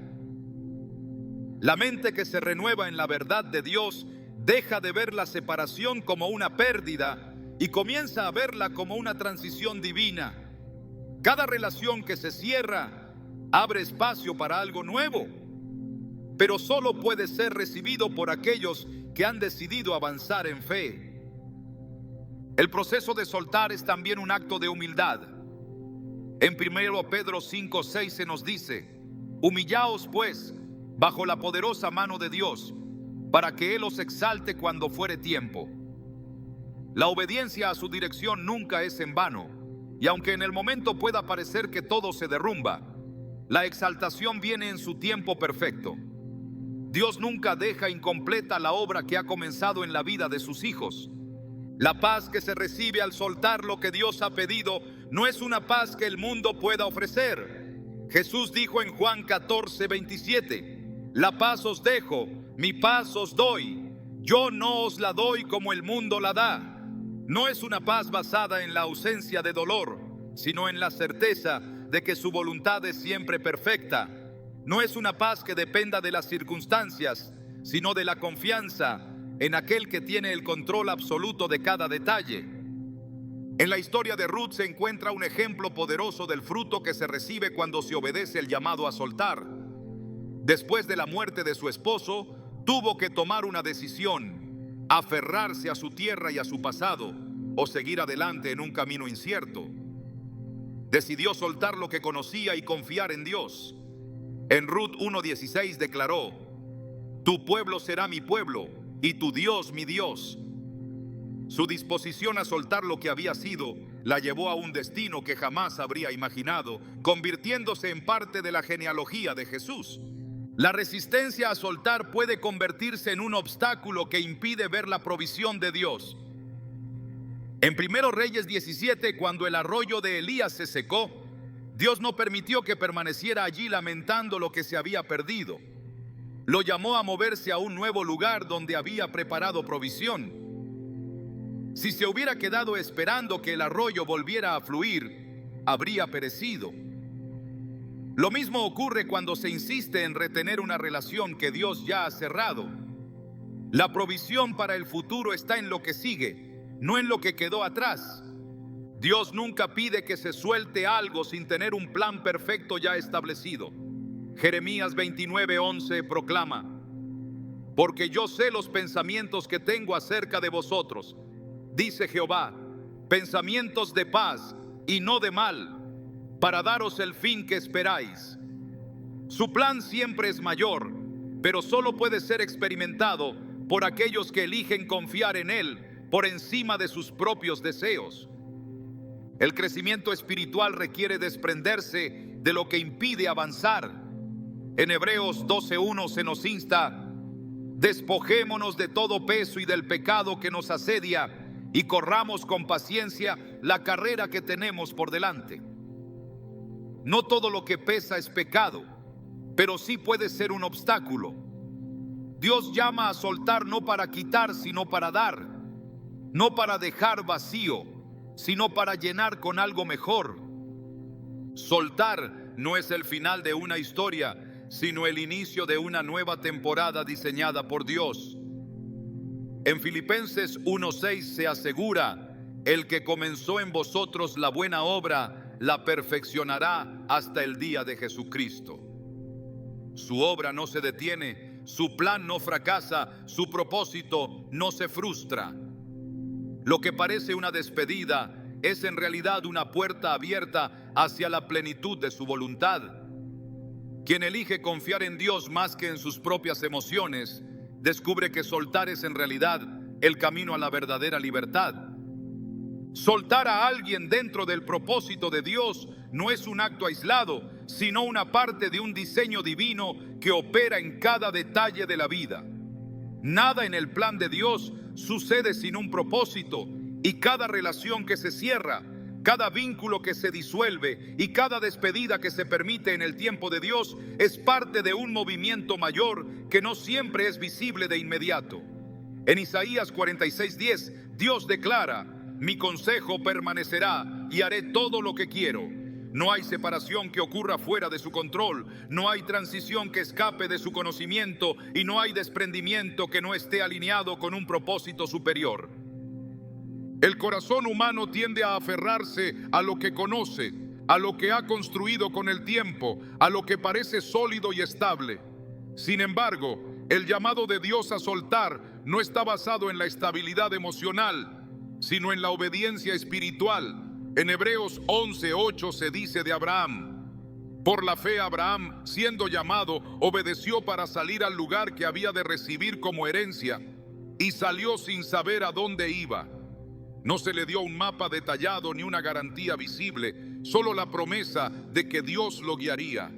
[SPEAKER 1] La mente que se renueva en la verdad de Dios deja de ver la separación como una pérdida y comienza a verla como una transición divina. Cada relación que se cierra abre espacio para algo nuevo, pero solo puede ser recibido por aquellos que han decidido avanzar en fe. El proceso de soltar es también un acto de humildad. En 1 Pedro 5:6 se nos dice: humillaos pues bajo la poderosa mano de Dios, para que Él os exalte cuando fuere tiempo. La obediencia a su dirección nunca es en vano, y aunque en el momento pueda parecer que todo se derrumba, la exaltación viene en su tiempo perfecto. Dios nunca deja incompleta la obra que ha comenzado en la vida de sus hijos. La paz que se recibe al soltar lo que Dios ha pedido no es una paz que el mundo pueda ofrecer. Jesús dijo en Juan 14:27: la paz os dejo, mi paz os doy. Yo no os la doy como el mundo la da. No es una paz basada en la ausencia de dolor, sino en la certeza de que su voluntad es siempre perfecta. No es una paz que dependa de las circunstancias, sino de la confianza en aquel que tiene el control absoluto de cada detalle. En la historia de Ruth se encuentra un ejemplo poderoso del fruto que se recibe cuando se obedece el llamado a soltar. Después de la muerte de su esposo, tuvo que tomar una decisión: aferrarse a su tierra y a su pasado, o seguir adelante en un camino incierto. Decidió soltar lo que conocía y confiar en Dios. En Ruth 1:16 declaró: tu pueblo será mi pueblo y tu Dios mi Dios. Su disposición a soltar lo que había sido la llevó a un destino que jamás habría imaginado, convirtiéndose en parte de la genealogía de Jesús. La resistencia a soltar puede convertirse en un obstáculo que impide ver la provisión de Dios. En 1 Reyes 17, cuando el arroyo de Elías se secó, Dios no permitió que permaneciera allí lamentando lo que se había perdido. Lo llamó a moverse a un nuevo lugar donde había preparado provisión. Si se hubiera quedado esperando que el arroyo volviera a fluir, habría perecido. Lo mismo ocurre cuando se insiste en retener una relación que Dios ya ha cerrado. La provisión para el futuro está en lo que sigue, no en lo que quedó atrás. Dios nunca pide que se suelte algo sin tener un plan perfecto ya establecido. Jeremías 29:11 proclama: porque yo sé los pensamientos que tengo acerca de vosotros, dice Jehová, pensamientos de paz y no de mal, para daros el fin que esperáis. Su plan siempre es mayor, pero solo puede ser experimentado por aquellos que eligen confiar en Él por encima de sus propios deseos. El crecimiento espiritual requiere desprenderse de lo que impide avanzar. En Hebreos 12:1 se nos insta: despojémonos de todo peso y del pecado que nos asedia y corramos con paciencia la carrera que tenemos por delante. No todo lo que pesa es pecado, pero sí puede ser un obstáculo. Dios llama a soltar no para quitar, sino para dar. No para dejar vacío, sino para llenar con algo mejor. Soltar no es el final de una historia, sino el inicio de una nueva temporada diseñada por Dios. En Filipenses 1:6 se asegura: el que comenzó en vosotros la buena obra, la perfeccionará hasta el día de Jesucristo. Su obra no se detiene, su plan no fracasa, su propósito no se frustra. Lo que parece una despedida es en realidad una puerta abierta hacia la plenitud de su voluntad. Quien elige confiar en Dios más que en sus propias emociones, descubre que soltar es en realidad el camino a la verdadera libertad. Soltar a alguien dentro del propósito de Dios no es un acto aislado, sino una parte de un diseño divino que opera en cada detalle de la vida. Nada en el plan de Dios sucede sin un propósito, y cada relación que se cierra, cada vínculo que se disuelve y cada despedida que se permite en el tiempo de Dios es parte de un movimiento mayor que no siempre es visible de inmediato. En Isaías 46:10, Dios declara: mi consejo permanecerá y haré todo lo que quiero. No hay separación que ocurra fuera de su control, no hay transición que escape de su conocimiento y no hay desprendimiento que no esté alineado con un propósito superior. El corazón humano tiende a aferrarse a lo que conoce, a lo que ha construido con el tiempo, a lo que parece sólido y estable. Sin embargo, el llamado de Dios a soltar no está basado en la estabilidad emocional, sino en la obediencia espiritual. En Hebreos 11:8 se dice de Abraham: por la fe Abraham, siendo llamado, obedeció para salir al lugar que había de recibir como herencia, y salió sin saber a dónde iba. No se le dio un mapa detallado ni una garantía visible, solo la promesa de que Dios lo guiaría.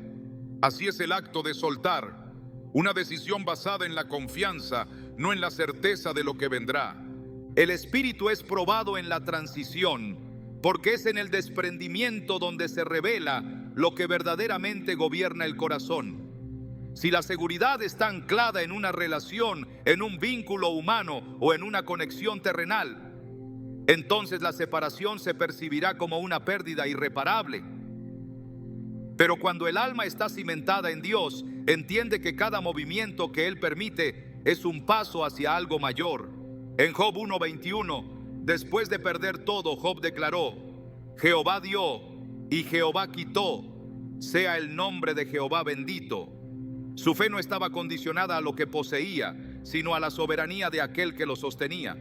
[SPEAKER 1] Así es el acto de soltar, una decisión basada en la confianza, no en la certeza de lo que vendrá. El espíritu es probado en la transición, porque es en el desprendimiento donde se revela lo que verdaderamente gobierna el corazón. Si la seguridad está anclada en una relación, en un vínculo humano o en una conexión terrenal, entonces la separación se percibirá como una pérdida irreparable. Pero cuando el alma está cimentada en Dios, entiende que cada movimiento que Él permite es un paso hacia algo mayor. En Job 1:21, después de perder todo, Job declaró: Jehová dio y Jehová quitó, sea el nombre de Jehová bendito. Su fe no estaba condicionada a lo que poseía, sino a la soberanía de aquel que lo sostenía.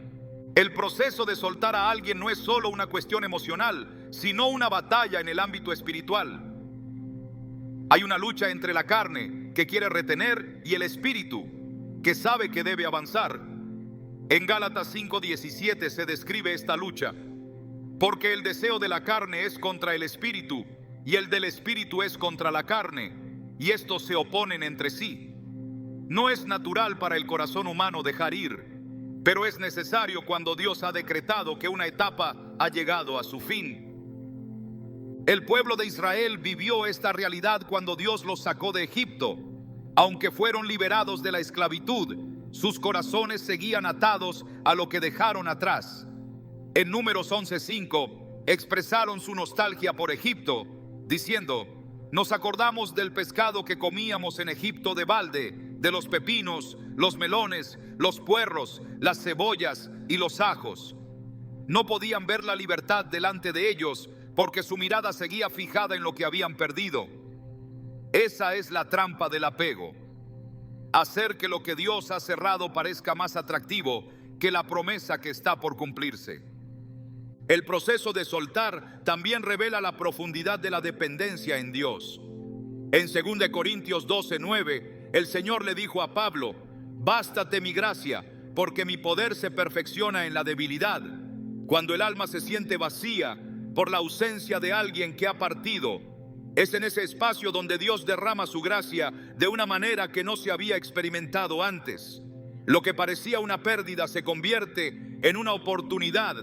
[SPEAKER 1] El proceso de soltar a alguien no es solo una cuestión emocional, sino una batalla en el ámbito espiritual. Hay una lucha entre la carne, que quiere retener, y el espíritu, que sabe que debe avanzar. En Gálatas 5:17 se describe esta lucha: porque el deseo de la carne es contra el espíritu, y el del espíritu es contra la carne, y estos se oponen entre sí. No es natural para el corazón humano dejar ir, pero es necesario cuando Dios ha decretado que una etapa ha llegado a su fin. El pueblo de Israel vivió esta realidad cuando Dios los sacó de Egipto. Aunque fueron liberados de la esclavitud, sus corazones seguían atados a lo que dejaron atrás. En Números 11:5 expresaron su nostalgia por Egipto, diciendo: nos acordamos del pescado que comíamos en Egipto de balde, de los pepinos, los melones, los puerros, las cebollas y los ajos. No podían ver la libertad delante de ellos, porque su mirada seguía fijada en lo que habían perdido. Esa es la trampa del apego: hacer que lo que Dios ha cerrado parezca más atractivo que la promesa que está por cumplirse. El proceso de soltar también revela la profundidad de la dependencia en Dios. En 2 Corintios 12:9, el Señor le dijo a Pablo: bástate mi gracia, porque mi poder se perfecciona en la debilidad. Cuando el alma se siente vacía por la ausencia de alguien que ha partido, es en ese espacio donde Dios derrama su gracia de una manera que no se había experimentado antes. Lo que parecía una pérdida se convierte en una oportunidad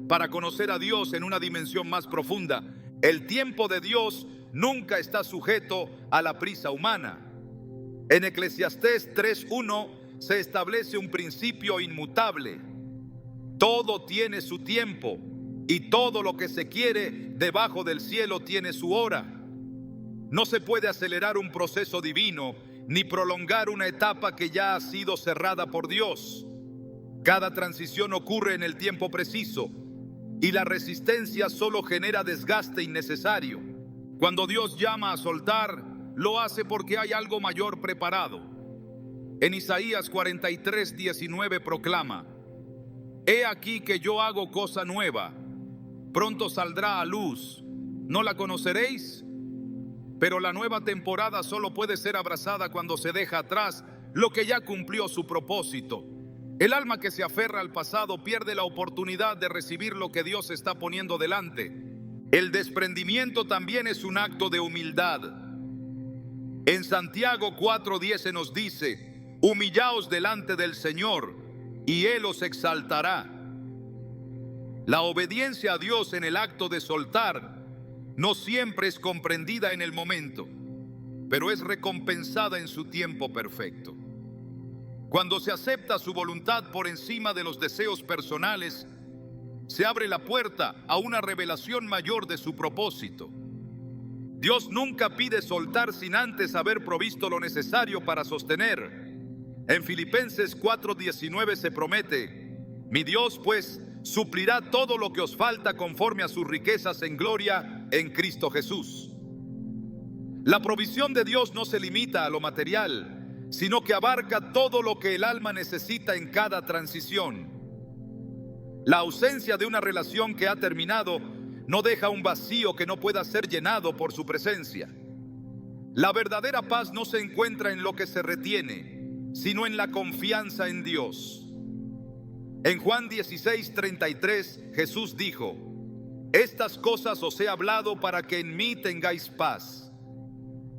[SPEAKER 1] para conocer a Dios en una dimensión más profunda. El tiempo de Dios nunca está sujeto a la prisa humana. En Eclesiastés 3:1 se establece un principio inmutable: todo tiene su tiempo, y todo lo que se quiere debajo del cielo tiene su hora. No se puede acelerar un proceso divino, ni prolongar una etapa que ya ha sido cerrada por Dios. Cada transición ocurre en el tiempo preciso, y la resistencia solo genera desgaste innecesario. Cuando Dios llama a soltar, lo hace porque hay algo mayor preparado. En Isaías 43:19 proclama: he aquí que yo hago cosa nueva, pronto saldrá a luz, ¿no la conoceréis? Pero la nueva temporada solo puede ser abrazada cuando se deja atrás lo que ya cumplió su propósito. El alma que se aferra al pasado pierde la oportunidad de recibir lo que Dios está poniendo delante. El desprendimiento también es un acto de humildad. En Santiago 4:10 se nos dice: humillaos delante del Señor, y Él os exaltará. La obediencia a Dios en el acto de soltar no siempre es comprendida en el momento, pero es recompensada en su tiempo perfecto. Cuando se acepta su voluntad por encima de los deseos personales, se abre la puerta a una revelación mayor de su propósito. Dios nunca pide soltar sin antes haber provisto lo necesario para sostener. En Filipenses 4:19 se promete: mi Dios pues suplirá todo lo que os falta conforme a sus riquezas en gloria en Cristo Jesús. La provisión de Dios no se limita a lo material, sino que abarca todo lo que el alma necesita en cada transición. La ausencia de una relación que ha terminado no deja un vacío que no pueda ser llenado por su presencia. La verdadera paz no se encuentra en lo que se retiene, sino en la confianza en Dios. En Juan 16:33 Jesús dijo: estas cosas os he hablado para que en mí tengáis paz.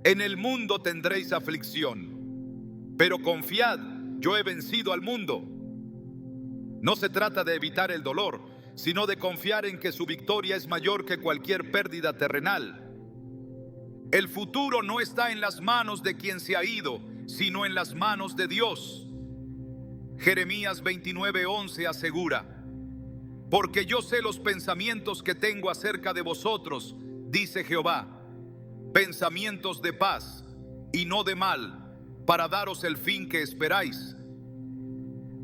[SPEAKER 1] En el mundo tendréis aflicción, pero confiad, yo he vencido al mundo. No se trata de evitar el dolor, sino de confiar en que su victoria es mayor que cualquier pérdida terrenal. El futuro no está en las manos de quien se ha ido, sino en las manos de Dios. Jeremías 29:11 asegura: porque yo sé los pensamientos que tengo acerca de vosotros, dice Jehová, pensamientos de paz y no de mal, para daros el fin que esperáis.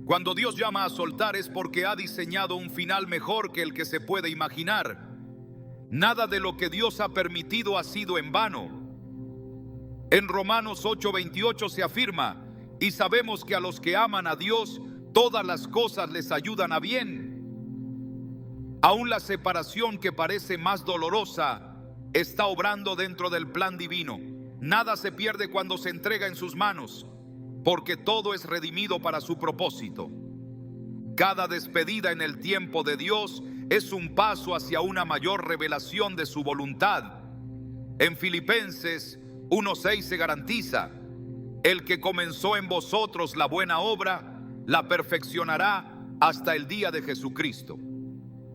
[SPEAKER 1] Cuando Dios llama a soltar es porque ha diseñado un final mejor que el que se puede imaginar. Nada de lo que Dios ha permitido ha sido en vano. En Romanos 8:28 se afirma: y sabemos que a los que aman a Dios, todas las cosas les ayudan a bien. Aún la separación, que parece más dolorosa, está obrando dentro del plan divino. Nada se pierde cuando se entrega en sus manos, porque todo es redimido para su propósito. Cada despedida en el tiempo de Dios es un paso hacia una mayor revelación de su voluntad. En Filipenses 1:6 se garantiza: el que comenzó en vosotros la buena obra, la perfeccionará hasta el día de Jesucristo.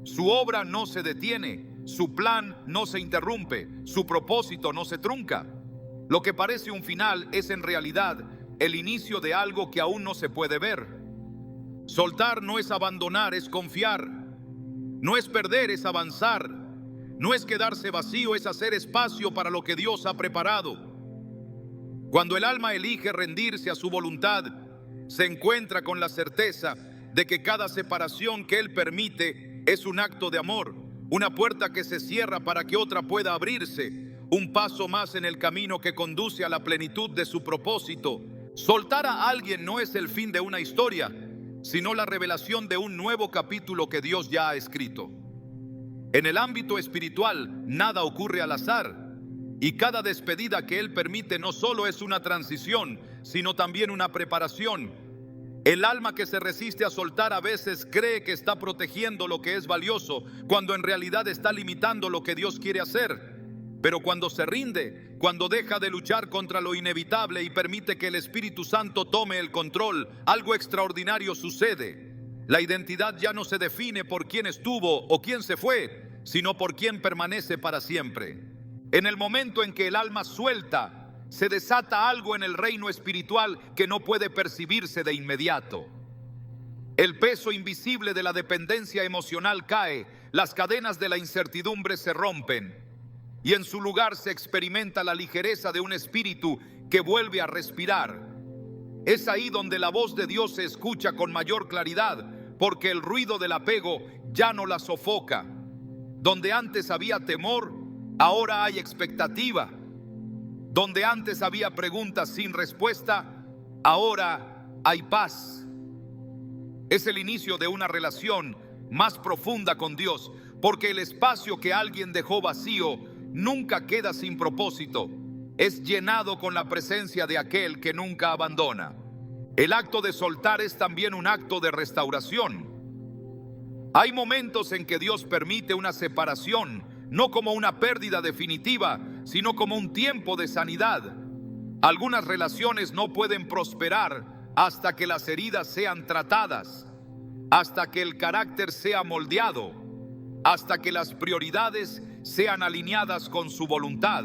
[SPEAKER 1] Su obra no se detiene, su plan no se interrumpe, su propósito no se trunca. Lo que parece un final es en realidad el inicio de algo que aún no se puede ver. Soltar no es abandonar, es confiar. No es perder, es avanzar. No es quedarse vacío, es hacer espacio para lo que Dios ha preparado. Cuando el alma elige rendirse a su voluntad, se encuentra con la certeza de que cada separación que Él permite es un acto de amor, una puerta que se cierra para que otra pueda abrirse, un paso más en el camino que conduce a la plenitud de su propósito. Soltar a alguien no es el fin de una historia, sino la revelación de un nuevo capítulo que Dios ya ha escrito. En el ámbito espiritual, nada ocurre al azar, y cada despedida que Él permite no solo es una transición, sino también una preparación. El alma que se resiste a soltar a veces cree que está protegiendo lo que es valioso, cuando en realidad está limitando lo que Dios quiere hacer. Pero cuando se rinde, cuando deja de luchar contra lo inevitable y permite que el Espíritu Santo tome el control, algo extraordinario sucede. La identidad ya no se define por quién estuvo o quién se fue, sino por quién permanece para siempre. En el momento en que el alma suelta, se desata algo en el reino espiritual que no puede percibirse de inmediato. El peso invisible de la dependencia emocional cae, las cadenas de la incertidumbre se rompen, y en su lugar se experimenta la ligereza de un espíritu que vuelve a respirar. Es ahí donde la voz de Dios se escucha con mayor claridad, porque el ruido del apego ya no la sofoca. Donde antes había temor, ahora hay expectativa. Donde antes había preguntas sin respuesta, ahora hay paz. Es el inicio de una relación más profunda con Dios, porque el espacio que alguien dejó vacío nunca queda sin propósito. Es llenado con la presencia de aquel que nunca abandona. El acto de soltar es también un acto de restauración. Hay momentos en que Dios permite una separación, no como una pérdida definitiva, sino como un tiempo de sanidad. Algunas relaciones no pueden prosperar hasta que las heridas sean tratadas, hasta que el carácter sea moldeado, hasta que las prioridades sean alineadas con su voluntad.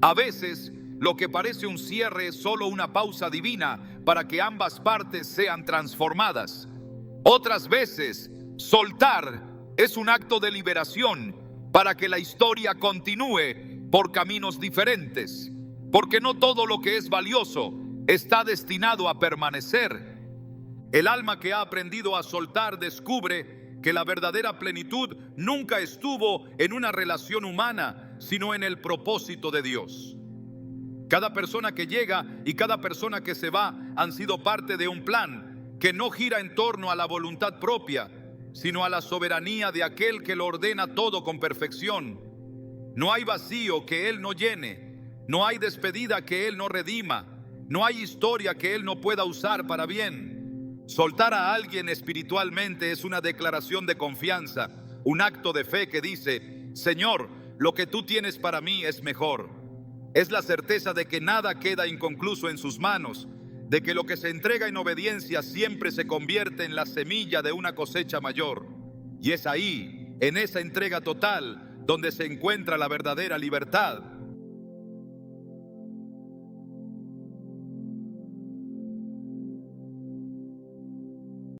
[SPEAKER 1] A veces, lo que parece un cierre es solo una pausa divina para que ambas partes sean transformadas. Otras veces, soltar es un acto de liberación para que la historia continúe por caminos diferentes, porque no todo lo que es valioso está destinado a permanecer. El alma que ha aprendido a soltar descubre que la verdadera plenitud nunca estuvo en una relación humana, sino en el propósito de Dios. Cada persona que llega y cada persona que se va han sido parte de un plan que no gira en torno a la voluntad propia, sino a la soberanía de aquel que lo ordena todo con perfección. No hay vacío que Él no llene, no hay despedida que Él no redima, no hay historia que Él no pueda usar para bien. Soltar a alguien espiritualmente es una declaración de confianza, un acto de fe que dice: Señor, lo que tú tienes para mí es mejor. Es la certeza de que nada queda inconcluso en sus manos, de que lo que se entrega en obediencia siempre se convierte en la semilla de una cosecha mayor. Y es ahí, en esa entrega total, donde se encuentra la verdadera libertad.